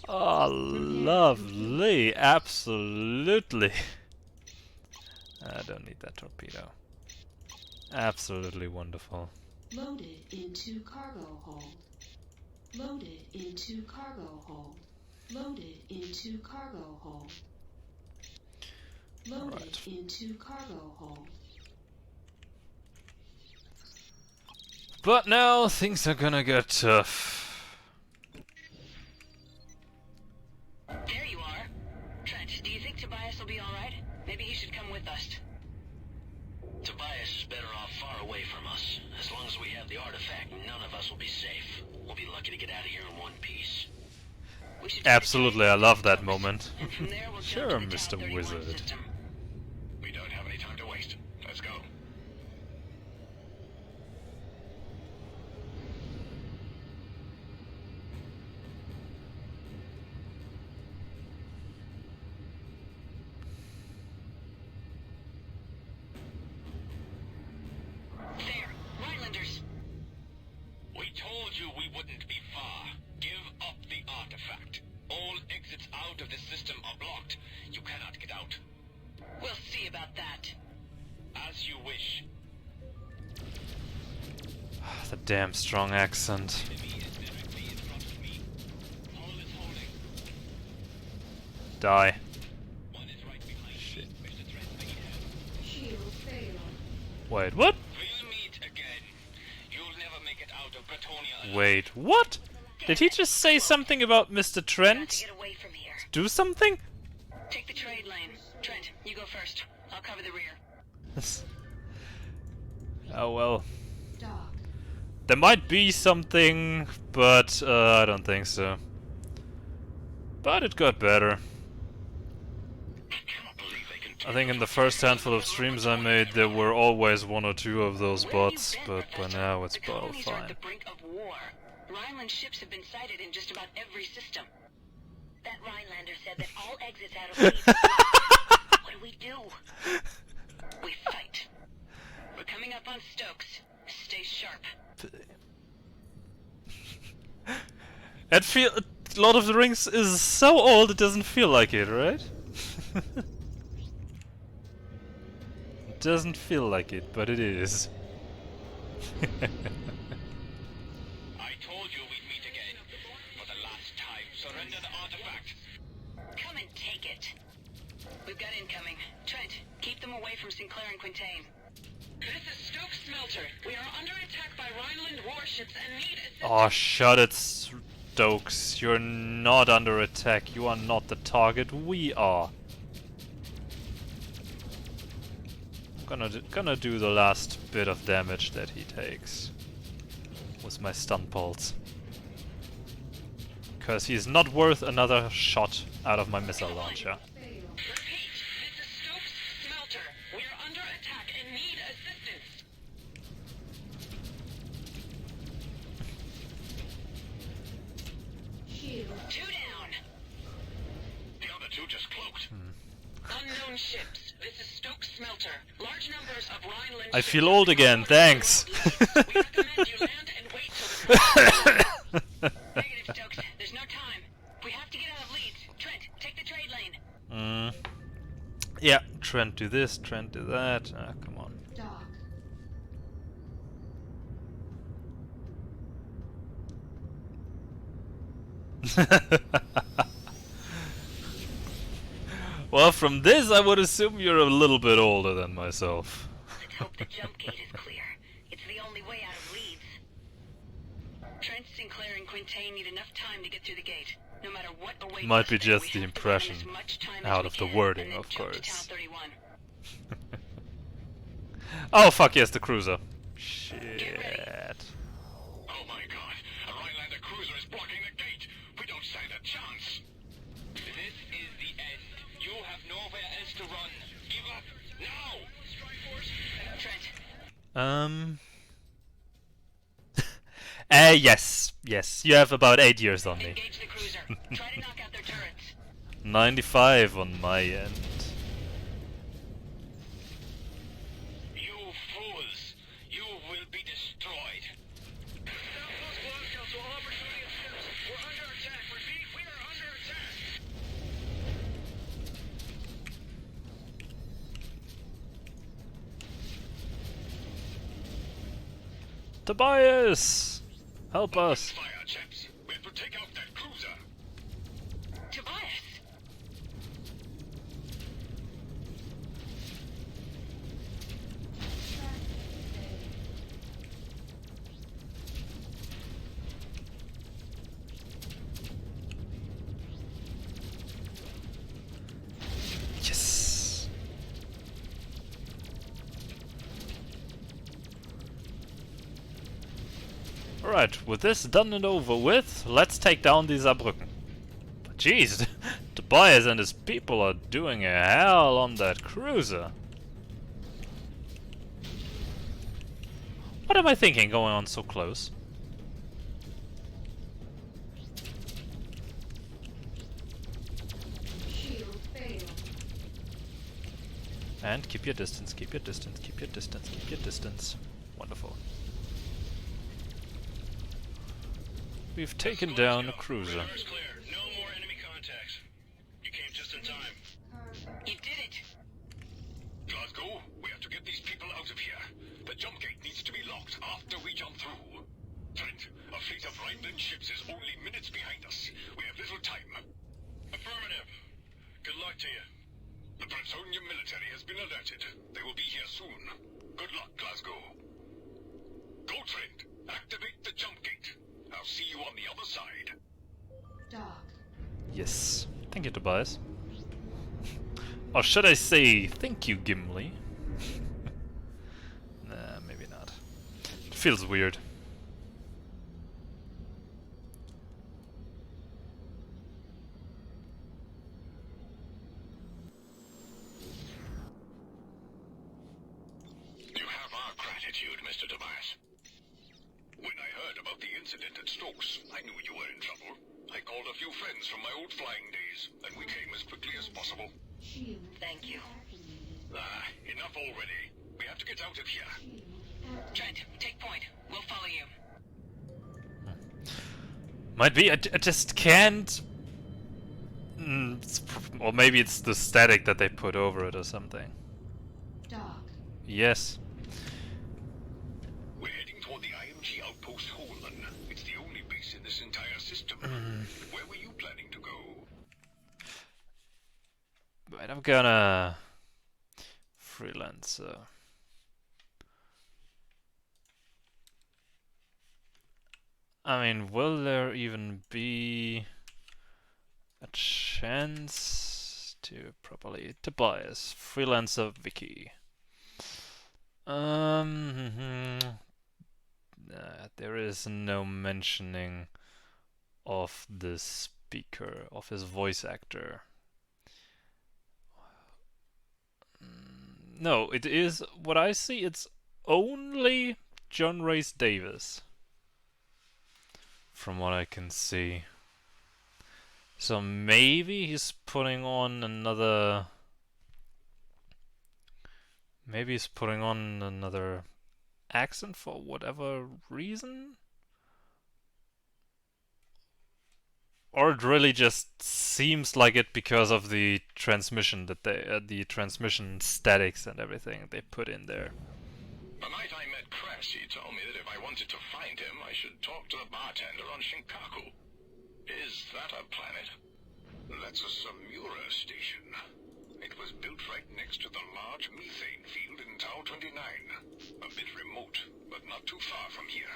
Oh, lovely. Absolutely. I don't need that torpedo. Absolutely wonderful. Loaded into cargo hold. Loaded into cargo hold. Loaded into cargo hold. Loaded into cargo hold. But now things are gonna get tough. There you are. Trent, do you think Tobias will be alright? Maybe he should come with us. Tobias is better off far away from us. As long as we have the artifact, none of us will be safe. We'll be lucky to get out of here in one piece. Absolutely, I love that moment. Sure, Mr. Wizard. We don't have any time to waste. Let's go. There, Rhinelanders. We told you we wouldn't be far. Give up the artifact. All exits out of the system are blocked. You cannot get out. We'll see about that. As you wish. The damn strong accent. Die. Shit. Shield failed. Wait, what? We'll meet again. You'll never make it out of Bretonia. Wait, what? Did he just say something about Mr. Trent? Get away from here. Do something? Take the trade lane. Trent, you go first. I'll cover the rear. Oh well. Dock. There might be something, but I don't think so. But it got better. I think in the first handful of streams I made, there were always one or two of those bots, but by now it's all Colonies are at fine. the brink of war. Rhineland ships have been sighted in just about every system. That Rhinelander said that all exits out of Leeds are blocked. What do we do? We fight. We're coming up on Stokes. Stay sharp. Lord of the Rings is so old it doesn't feel like it, right? It doesn't feel like it, but it is. I told you we'd meet again. For the last time, surrender the artifact. Come and take it. We've got incoming. Trent, keep them away from Sinclair and Quintain. This is Stokes Smelter. We are under attack by Rhineland warships and need assistance. Oh, shut it, Stokes. You're not under attack. You are not the target. We are. Gonna do the last bit of damage that he takes with my stun pulse. Because he's not worth another shot out of my missile launcher. Repeat, this is Stokes Smelter. We are under attack and need assistance. Shield. 2 down. The other two just cloaked. Unknown ships. This is Stokes Smelter. Large numbers of Rhineland I ships feel old again, thanks. we recommend you land and wait till the Negative, Stokes. There's no time. We have to get out of Leeds. Trent, take the trade lane. Yeah, Trent do this, Trent do that. Ah, come on. Dock. Well, from this I would assume you're a little bit older than myself. Let's hope the jump gate is clear. It's the only way out of Leeds. Trent, Sinclair, and Quintain need enough time to get through the gate. No matter what awaits Might us be there, just we the have to give them impression as much time out as of we the can, wording, and then of jump to course. Town 31. Oh fuck yes, the cruiser. Shit. Oh my god, a Rhinelander cruiser is blocking the gate. We don't stand a chance. This is the end. You have nowhere else to run. Give up now. Trent, Yes. You have about 8 years on me. engage the cruiser. Try to knock out their turrets. 95 on my end. You fools. You will be destroyed. Southwest Glasgow to all Bretonian ships. We're under attack. Repeat, we are under attack. Tobias! Help us! Fire, chaps. We have to take out that cruiser. Tobias! Yes! Alright, with this done and over with, let's take down these Saarbrücken. Jeez, Tobias and his people are doing a hell on that cruiser. What am I thinking going on so close? Shield failed. And keep your distance, keep your distance, keep your distance, keep your distance. Wonderful. We've taken down a cruiser. River's clear. No more enemy contacts. You came just in time. You did it! Glasgow, we have to get these people out of here. The jump gate needs to be locked after we jump through. Trent, a fleet of Rhineland ships is only minutes behind us. We have little time. Affirmative. Good luck to you. The Bretonia military has been alerted. They will be here soon. Good luck, Glasgow. Go, Trent. Activate the jump gate. I'll see you on the other side. Dock. Yes. Thank you, Tobias. Or should I say, thank you, Gimli? Nah, maybe not. It feels weird. You have our gratitude, Mr. Tobias. When I heard about the incident at Stokes, I knew you were in trouble. I called a few friends from my old flying days, and we came as quickly as possible. Thank you. Enough already. We have to get out of here. Trent, take point. We'll follow you. Might be, I just can't... or maybe it's the static that they put over it or something. Dock. Yes. We're heading toward the IMG outpost Holman. It's the only base in this entire system. Where were you planning to go? Right, I'm gonna... Freelancer. I mean, will there even be a chance to properly Tobias Freelancer Wiki? There is no mentioning of the speaker, of his voice actor. No, it is what I see. It's only John Rhys Davis. From what I can see. So maybe he's putting on another... Maybe he's putting on another accent for whatever reason? Or it really just seems like it because of the transmission that they... the transmission statics and everything they put in there. The night I met Crash, he told me that if I wanted to find him, I should talk to the bartender on Shinkaku. Is that a planet? That's a Samura station. It was built right next to the large methane field in Tau 29. A bit remote, but not too far from here.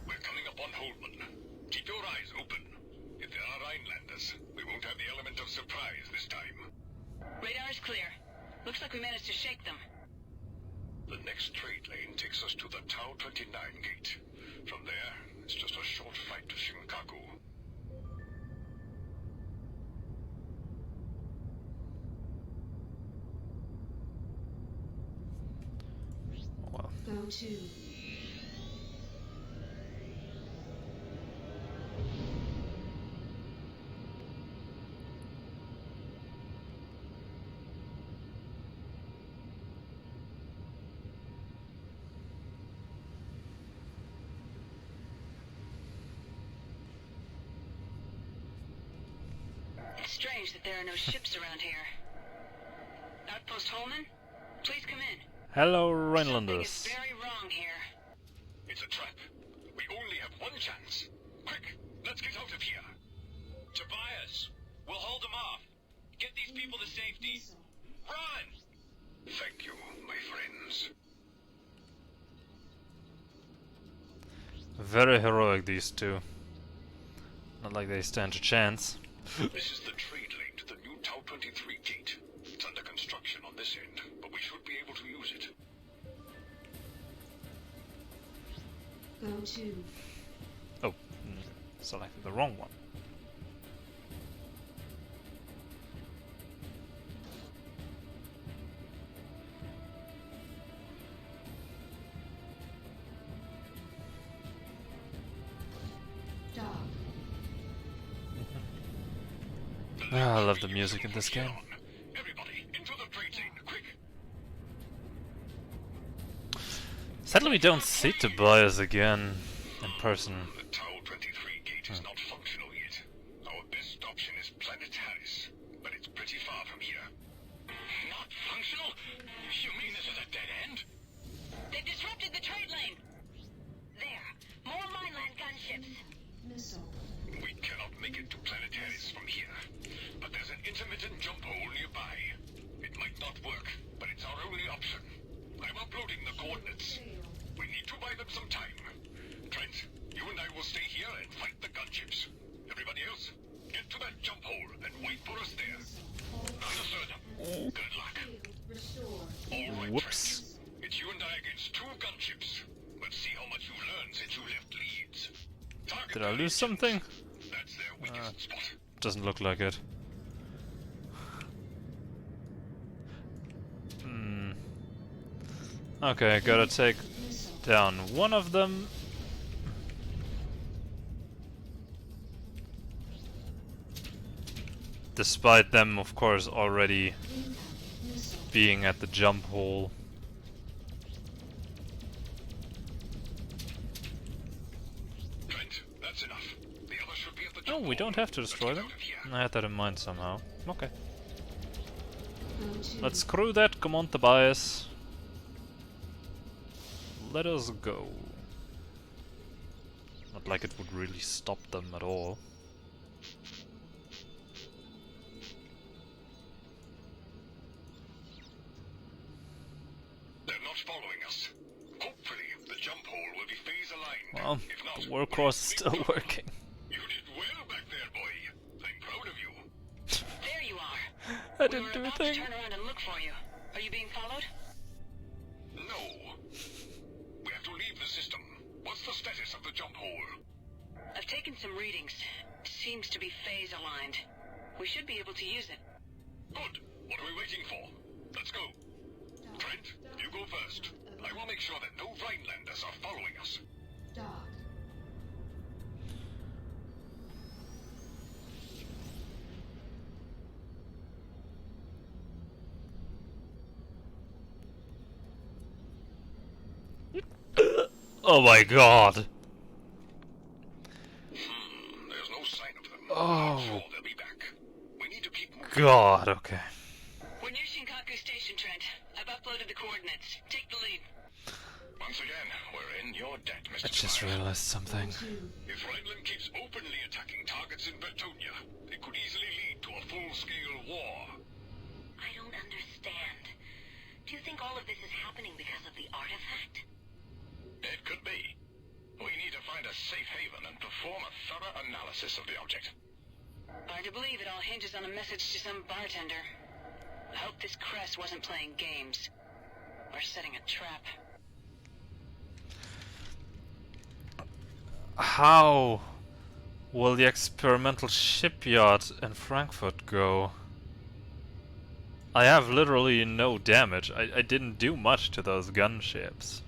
We're coming upon Holman. Keep your eyes open. If there are Rhinelanders, we won't have the element of surprise this time. Radar is clear. Looks like we managed to shake them. The next trade lane takes us to the Tau 29 gate. From there, it's just a short flight to Shinkaku. Well. Go to. It's strange that there are no ships around here. Outpost Holman? Please come in. Hello, Something Rhinelanders. is very wrong here. It's a trap. We only have one chance. Quick, let's get out of here. Tobias, we'll hold them off. Get these people to safety. Run! Thank you, my friends. Very heroic, these two. Not like they stand a chance. This is the trade lane to the new Tau 23 gate. It's under construction on this end, but we should be able to use it. Go to. Oh, selected the wrong one. Dock. I love the music in this game. Everybody, into the trade lane, quick! Sadly, we don't see Tobias again in person. The Tau 23 gate is not functional yet. Our best option is Planet Harris, but it's pretty far from here. Not functional? You mean this is a dead end? They've disrupted the trade lane. There. More Rhineland gunships. Missile. We cannot make it to Planet Harris from here, but there's an intermittent jump hole nearby. It might not work, but it's our only option. I'm uploading the coordinates. We need to buy them some time. Trent, you and I will stay here and fight the gunships. Everybody else, get to that jump hole and wait for us there. Understood. Good luck. Whoops. It's you and I against 2 gunships. Let's see how much you've learned since you left Leeds. Did I lose something? That's their weakest spot. Doesn't look like it. Okay, gotta take down one of them. Despite them, of course, already being at the jump hole. Trent, that's enough. The others should be at the Oh, we don't have to destroy them? I had that in mind somehow. Okay. Let's screw that. Come on, Tobias. Let us go. Not like it would really stop them at all. They're not following us. Hopefully, the jump hole will be phase aligned. Well, If not, the workhorse is still working. you did well back there, boy. I'm proud of you. There you are. I didn't do a about thing. to turn around and look for you. Are you being followed? No. We have to leave the system. What's the status of the jump hole? I've taken some readings. Seems to be phase aligned. We should be able to use it. Good. What are we waiting for? Let's go. Trent, you go first. I will make sure that no Rhinelanders are following us. Dock. Oh my god. There's no sign of them. Oh. I'm sure they'll be back. We need to keep moving. God, okay. We're near Shinkaku Station, Trent. I've uploaded the coordinates. Take the lead. Once again, we're in your debt, Mr. I just Spire. realized something. If Rhineland keeps openly attacking targets in Bretonia, it could easily lead to a full-scale war. I don't understand. Do you think all of this is happening because of the artifact? It could be. We need to find a safe haven and perform a thorough analysis of the object. Hard to believe it all hinges on a message to some bartender. I hope this Crest wasn't playing games. Or setting a trap. How will the experimental shipyard in Frankfurt go? I have literally no damage. I didn't do much to those gunships.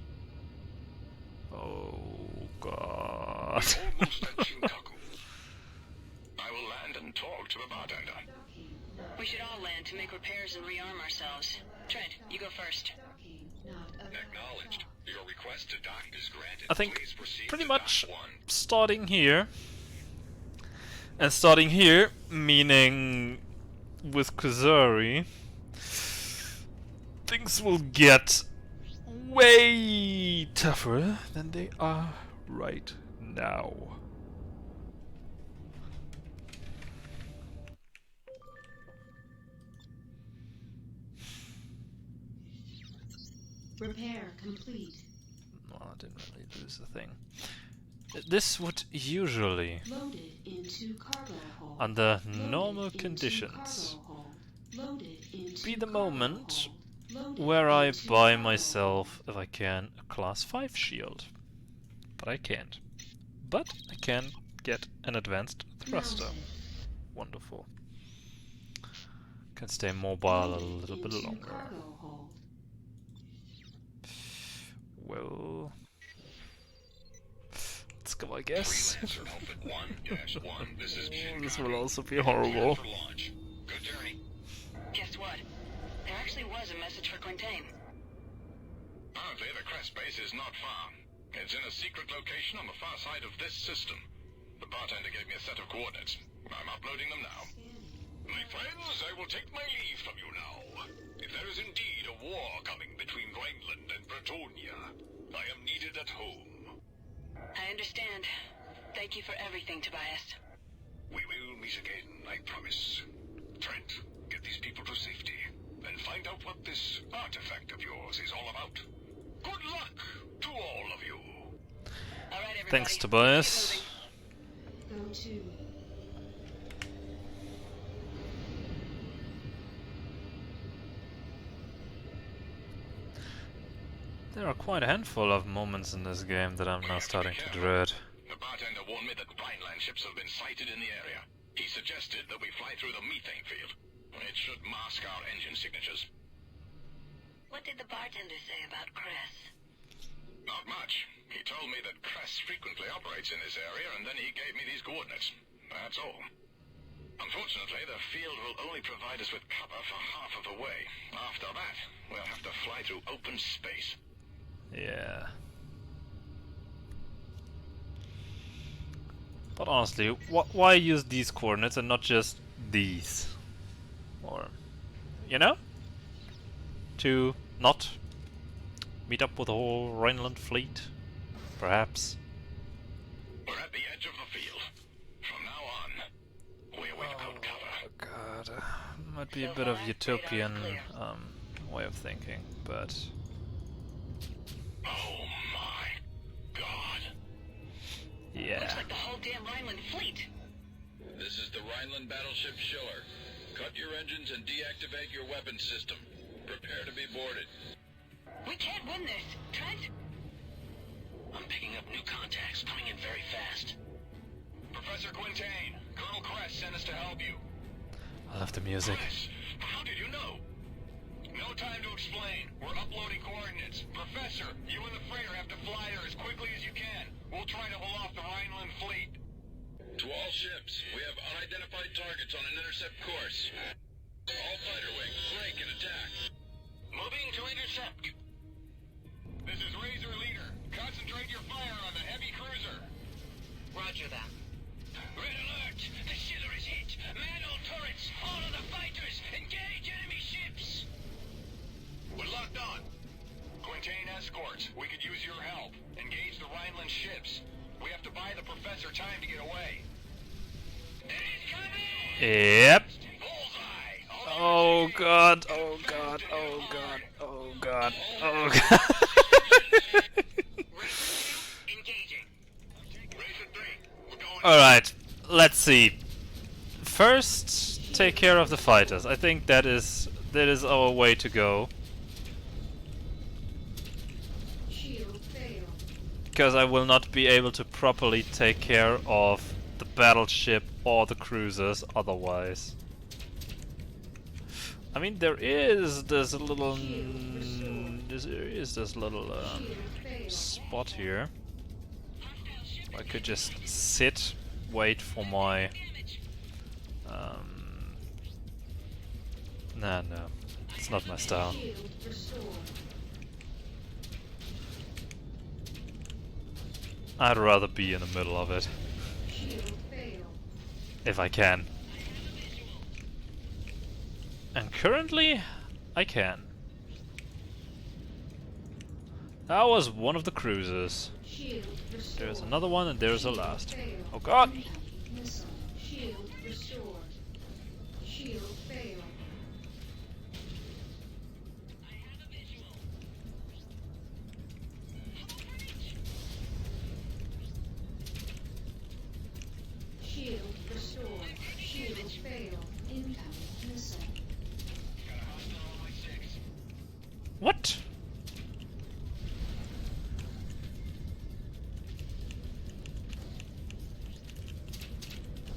Oh god. Almost at Shinkaku. I will land and talk to the bartender. We should all land to make repairs and rearm ourselves. Trent, you go first. Acknowledged. Your request to dock is granted. I think Please proceed pretty to much dock 1. starting here. And starting here, meaning with Kusari, things will get way tougher than they are right now. Repair complete. Well, I didn't really lose the thing. This would usually, Loaded into cargo hold. under Loaded normal into conditions, cargo hold. Loaded into be the cargo moment hold. Loaded where I into buy cargo myself, if I can, a class 5 shield. But I can't. But I can get an advanced thruster. Mounted. Wonderful. Can stay mobile a little bit into longer. cargo hold. Well, let's go, I guess. Freelancer, Outfit 1-1. This is This will also be horrible. for launch. Good journey. Guess what? There actually was a message for Quintain. Apparently, the Crest base is not far. It's in a secret location on the far side of this system. The bartender gave me a set of coordinates. I'm uploading them now. My friends, I will take my leave from you now. If there is indeed a war coming between Rhineland and Bretonia, I am needed at home. I understand. Thank you for everything, Tobias. We will meet again, I promise. Trent, get these people to safety, and find out what this artifact of yours is all about. Good luck to all of you. All right, everybody. Thanks, Tobias. Go to. quite a handful of moments in this game that I'm now starting to dread. The bartender warned me that Rhineland ships have been sighted in the area. He suggested that we fly through the methane field. It should mask our engine signatures. What did the bartender say about Cress? Not much. He told me that Cress frequently operates in this area, and then he gave me these coordinates. That's all. Unfortunately, the field will only provide us with cover for half of the way. After that, we'll have to fly through open space. Yeah. But honestly, why use these coordinates and not just these? Or, you know? To not meet up with the whole Rhineland fleet, perhaps. We're at the edge of the field. From now on, we await good cover. God, might be a bit of utopian way of thinking, but... Oh my God. Yeah. Looks like the whole damn Rhineland fleet. This is the Rhineland battleship Schiller. Cut your engines and deactivate your weapons system. Prepare to be boarded. We can't win this. Trent? I'm picking up new contacts coming in very fast. Professor Quintain, Colonel Cress sent us to help you. I love the music. Cress, how did you know? No time to explain. We're uploading coordinates. Professor, you and the freighter have to fly there as quickly as you can. We'll try to hold off the Rhineland fleet. To all ships, we have unidentified targets on an intercept course. All fighter wings, break and attack. Moving to intercept. This is Razor Leader. Concentrate your fire on the heavy cruiser. Roger that. Red alert! The Schiller is hit! Man all turrets! All of the fighters! Engage enemy ships! We're locked on. Quintain escorts. We could use your help. Engage the Rhineland ships. We have to buy the professor time to get away. Yep. Oh god, oh god, oh god, oh god, oh god. Alright, let's see. First, take care of the fighters. I think that is our way to go. Because I will not be able to properly take care of the battleship or the cruisers otherwise. I mean, there is this little spot here. I could just sit, wait for my no, it's not my style. I'd rather be in the middle of it. If I can. And currently, I can. That was one of the cruisers. There's another one and there's the last. Oh god! What?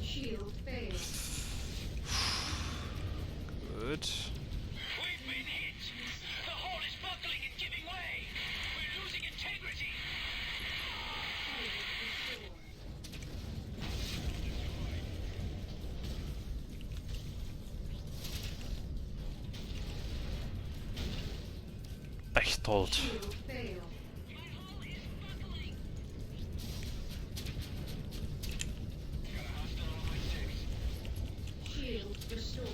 Shield failed. Good. We've been hit! The hull is buckling and giving way! We're losing integrity! Bechtold. Shield failed. Shield restored.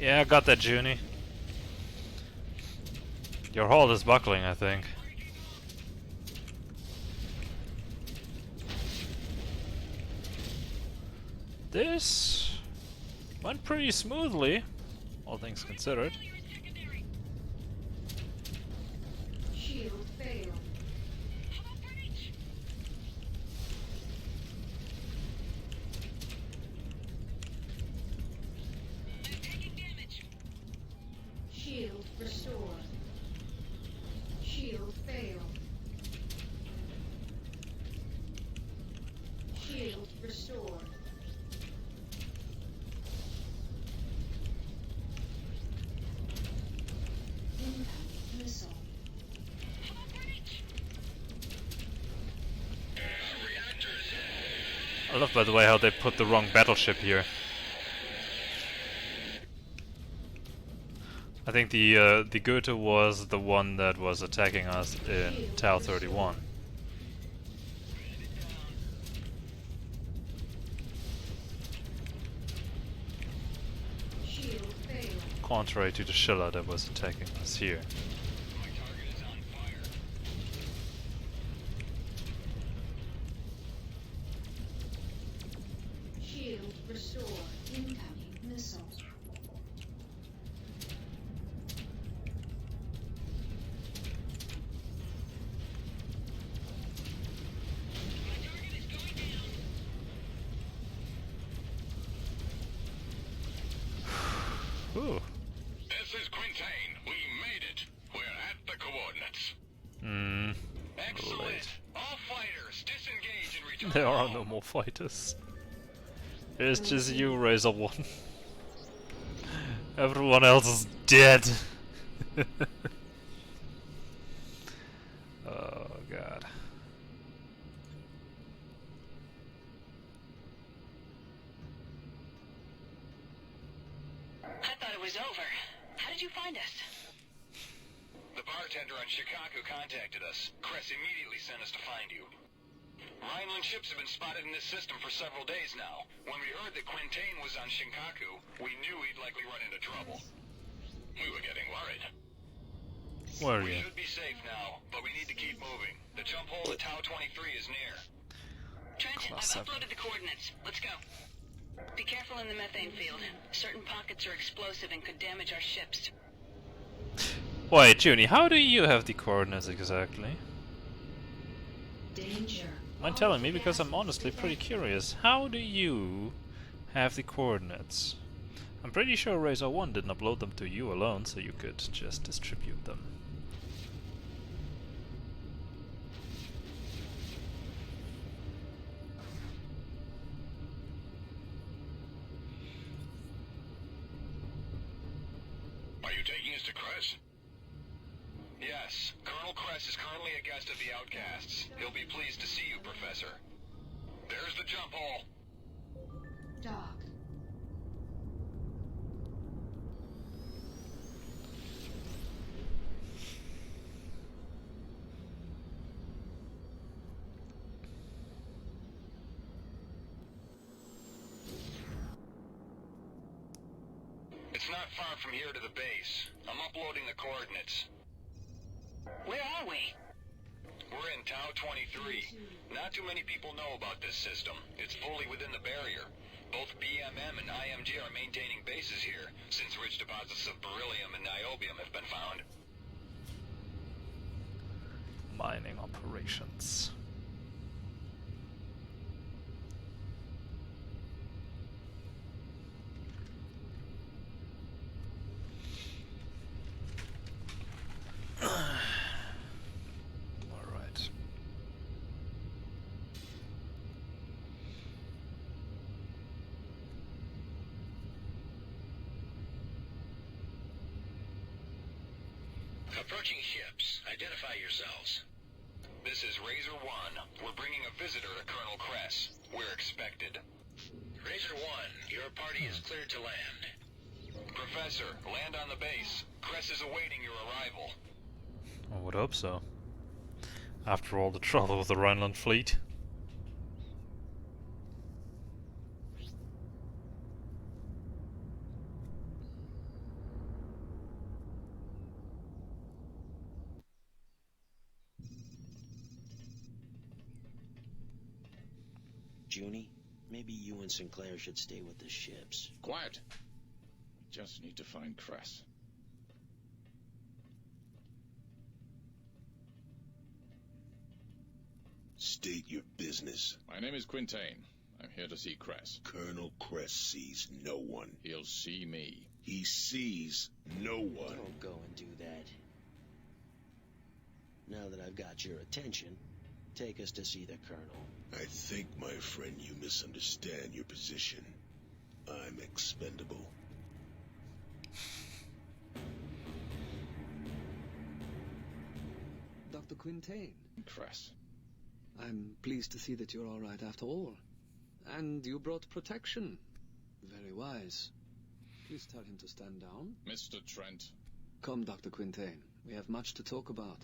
Yeah, I got that, Junie. Your hull is buckling, I think. This went pretty smoothly, all things considered. Shield failed. Shield restored. I love, by the way, how they put the wrong battleship here. I think the Goethe was the one that was attacking us in Tau 31. Contrary to the Schiller that was attacking us here. Shield restore. Incoming missile. Ooh. This is Quintain. We made it. We're at the coordinates. Excellent. Late. All fighters, disengage and return. There are no more fighters. It's just you, Razor One. Everyone else is dead. Oh god. I thought it was over. How did you find us? The bartender on Shikaku contacted us. Cress immediately sent us to find you. Rhineland ships have been spotted in this system for several days now. When we heard that Quintain was on Shinkaku, we knew he'd likely run into trouble. We were getting worried. Where are We you? should be safe now, but we need to keep moving. The jump hole at Tau 23 is near. Trent, Class I've 7. uploaded the coordinates. Let's go. Be careful in the methane field. Certain pockets are explosive and could damage our ships. Wait, Junie, how do you have the coordinates exactly? Danger. Mind telling me, because I'm honestly pretty curious. How do you have the coordinates? I'm pretty sure Razor 1 didn't upload them to you alone, so you could just distribute them. Are you taking us to Cress? Yes, Colonel Cress is currently a guest of the Outcasts. He'll be pleased to see you, Professor. There's the jump hole. Dock. It's not far from here to the base. I'm uploading the coordinates. Where are we? We're in Tau 23. Not too many people know about this system. It's fully within the barrier. Both BMM and IMG are maintaining bases here, since rich deposits of beryllium and niobium have been found. Mining operations. Alright. Approaching ships. Identify yourselves. This is Razor 1. We're bringing a visitor to Colonel Cress. We're expected. Razor 1, your party is cleared to land. Professor, land on the base. Cress is awaiting your arrival. I would hope so. After all the trouble with the Rhineland fleet. Junie, maybe you and Sinclair should stay with the ships. Quiet. Just need to find Cress. State your business. My name is Quintain. I'm here to see Cress. Colonel Cress sees no one. He'll see me. He sees no one. Don't go and do that. Now that I've got your attention, take us to see the Colonel. I think, my friend, you misunderstand your position. I'm expendable. Dr. Quintain. Cress. I'm pleased to see that you're all right after all. And you brought protection. Very wise. Please tell him to stand down. Mr. Trent. Come, Dr. Quintain. We have much to talk about.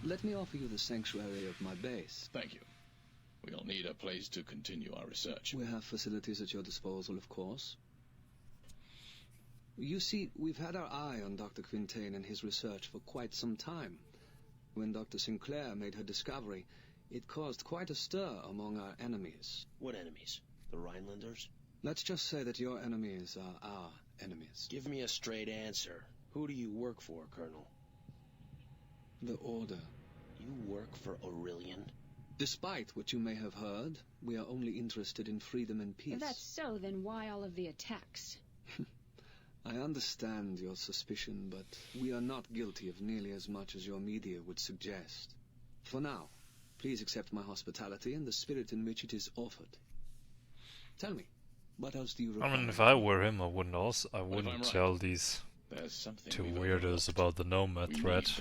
Let me offer you the sanctuary of my base. Thank you. We'll need a place to continue our research. We have facilities at your disposal, of course. You see, we've had our eye on Dr. Quintain and his research for quite some time. When Dr. Sinclair made her discovery, it caused quite a stir among our enemies. What enemies? The Rhinelanders? Let's just say that your enemies are our enemies. Give me a straight answer. Who do you work for, Colonel? The Order. You work for Aurelian? Despite what you may have heard, we are only interested in freedom and peace. If that's so, then why all of the attacks? I understand your suspicion, but we are not guilty of nearly as much as your media would suggest. For now, please accept my hospitality and the spirit in which it is offered. Tell me, what else do you require? I mean, if I were him, I wouldn't tell these two weirdos about the Nomad threat.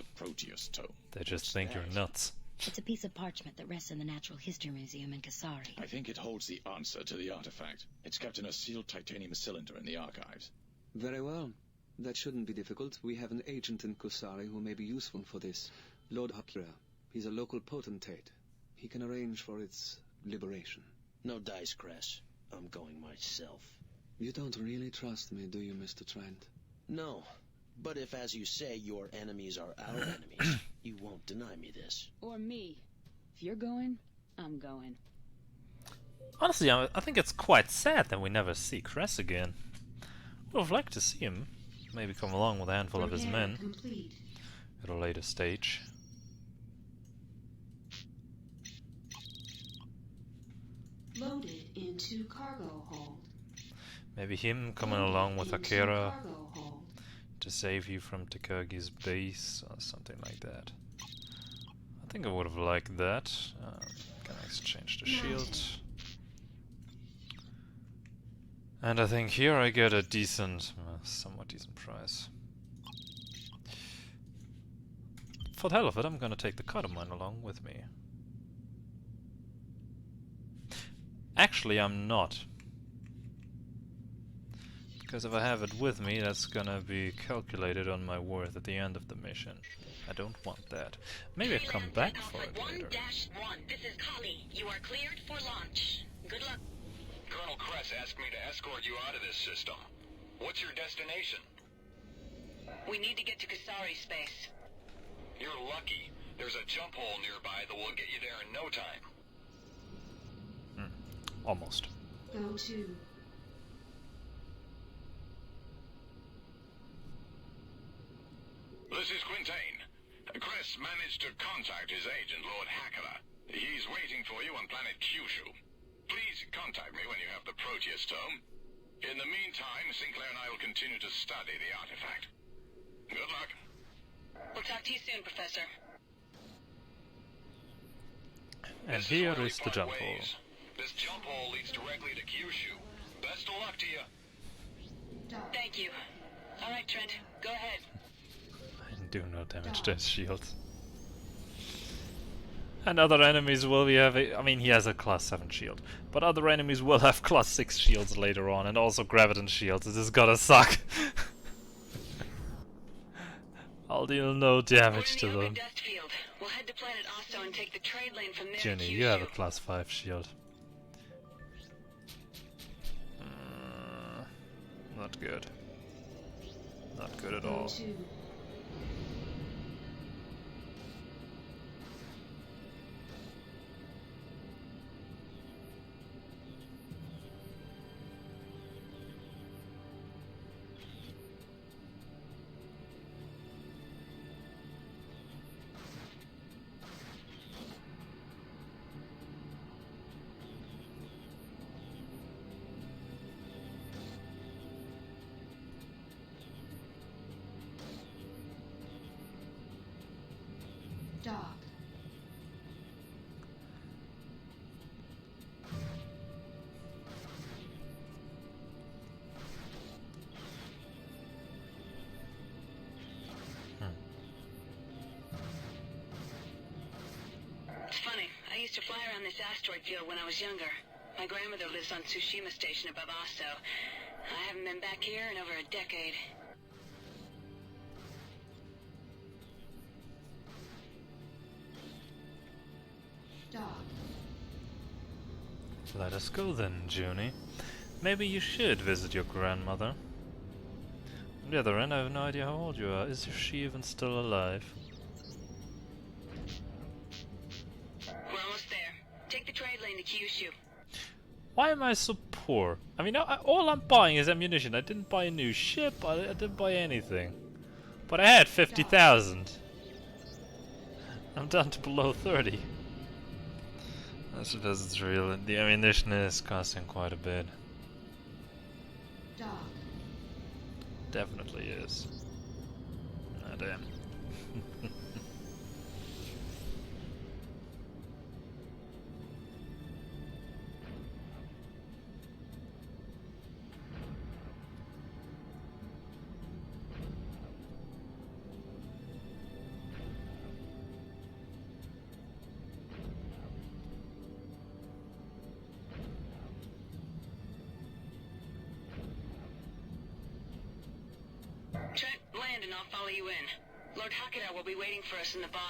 They just think you're nuts. It's a piece of parchment that rests in the Natural History Museum in Kusari. I think it holds the answer to the artifact. It's kept in a sealed titanium cylinder in the archives. Very well. That shouldn't be difficult. We have an agent in Kusari who may be useful for this. Lord Hakira. He's a local potentate. He can arrange for its liberation. No dice, Cress. I'm going myself. You don't really trust me, do you, Mr. Trent? No. But if, as you say, your enemies are our enemies, you won't deny me this. Or me. If you're going, I'm going. Honestly, I think it's quite sad that we never see Cress again. Would have liked to see him. Maybe come along with a handful of his men at a later stage. Loaded into cargo hold. Maybe him coming along with Akira to save you from Takagi's base or something like that. I think I would have liked that. Can I exchange the shield? And I think here I get a decent, somewhat decent price. For the hell of it, I'm gonna take the Cardamine along with me. Actually, I'm not. Because if I have it with me, that's gonna be calculated on my worth at the end of the mission. I don't want that. Maybe I come back for it later. 1-1. This is Kali. You are cleared for launch. Good luck. Colonel Cress asked me to escort you out of this system. What's your destination? We need to get to Kusari space. You're lucky. There's a jump hole nearby that will get you there in no time. Almost. Go to. This is Quintain. Cress managed to contact his agent, Lord Hakala. He's waiting for you on planet Kyushu. Please contact me when you have the Proteus tome. In the meantime, Sinclair and I will continue to study the artifact. Good luck. We'll talk to you soon, Professor. And here is the jump hole. This jump hole leads directly to Kyushu. Best of luck to you. Thank you. All right, Trent, go ahead. I do no damage to his shield. And other enemies will be having... I mean, he has a class 7 shield. But other enemies will have class 6 shields later on, and also graviton shields. This is gonna suck. I'll deal no damage to them. We'll head to planet Osto and take the trade lane from there. Jenny, you have a class 5 shield. Not good. Not good at all. Dock. used to fly around this asteroid field when I was younger. My grandmother lives on Tsushima Station above Aso. I haven't been back here in over a decade. Dock. Let us go then, Junie. Maybe you should visit your grandmother. On the other hand, I have no idea how old you are. Is she even still alive? We're almost there. Take the trade lane to Kyushu. Why am I so poor? I mean, all I'm buying is ammunition. I didn't buy a new ship. I didn't buy anything. But I had 50,000. I'm down to below 30. I suppose it's real. The ammunition is costing quite a bit. Dock. Definitely is. Ah, damn. Trent, land and I'll follow you in. Lord Hakeda will be waiting for us in the bar.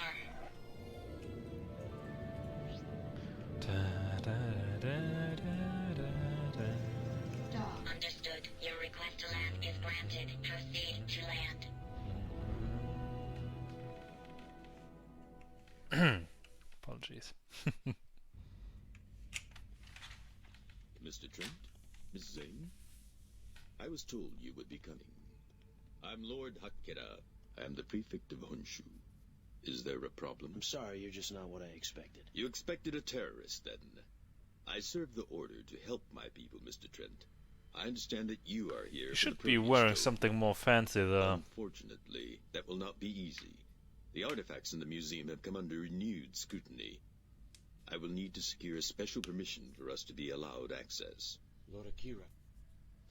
Understood. Your request to land is granted. Proceed to land. Apologies. Mr. Trent? Miss Zane? I was told you would be coming. I'm Lord Hakeda. I am the prefect of Honshu. Is there a problem? I'm sorry, you're just not what I expected. You expected a terrorist, then? I serve the order to help my people, Mr. Trent. I understand that you are here. You should be wearing something more fancy, though. Unfortunately, that will not be easy. The artifacts in the museum have come under renewed scrutiny. I will need to secure a special permission for us to be allowed access. Lord Akira.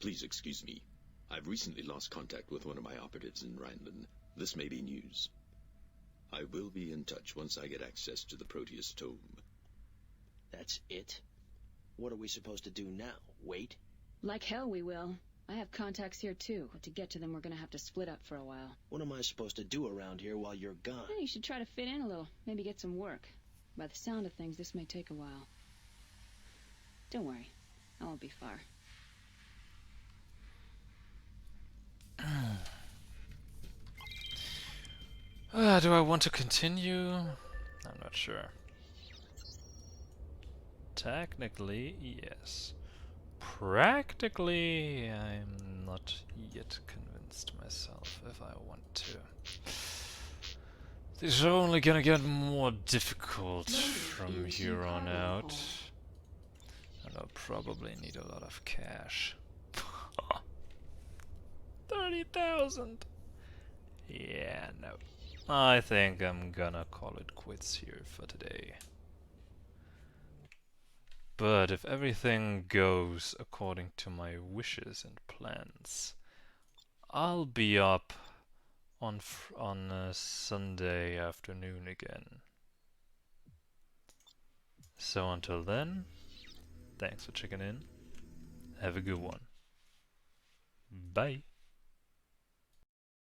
Please excuse me. I've recently lost contact with one of my operatives in Rhineland. This may be news. I will be in touch once I get access to the Proteus tome. That's it? What are we supposed to do now? Wait? Like hell we will. I have contacts here too, but to get to them we're gonna have to split up for a while. What am I supposed to do around here while you're gone? Hey, you should try to fit in a little, maybe get some work. By the sound of things, this may take a while. Don't worry, I won't be far. Do I want to continue? I'm not sure. Technically, yes. Practically, I'm not yet convinced myself if I want to. These are only gonna get more difficult from here on out. And I'll probably need a lot of cash. 30,000! Yeah, no. I think I'm gonna call it quits here for today. But if everything goes according to my wishes and plans, I'll be up on Sunday afternoon again. So until then, thanks for checking in. Have a good one. Bye.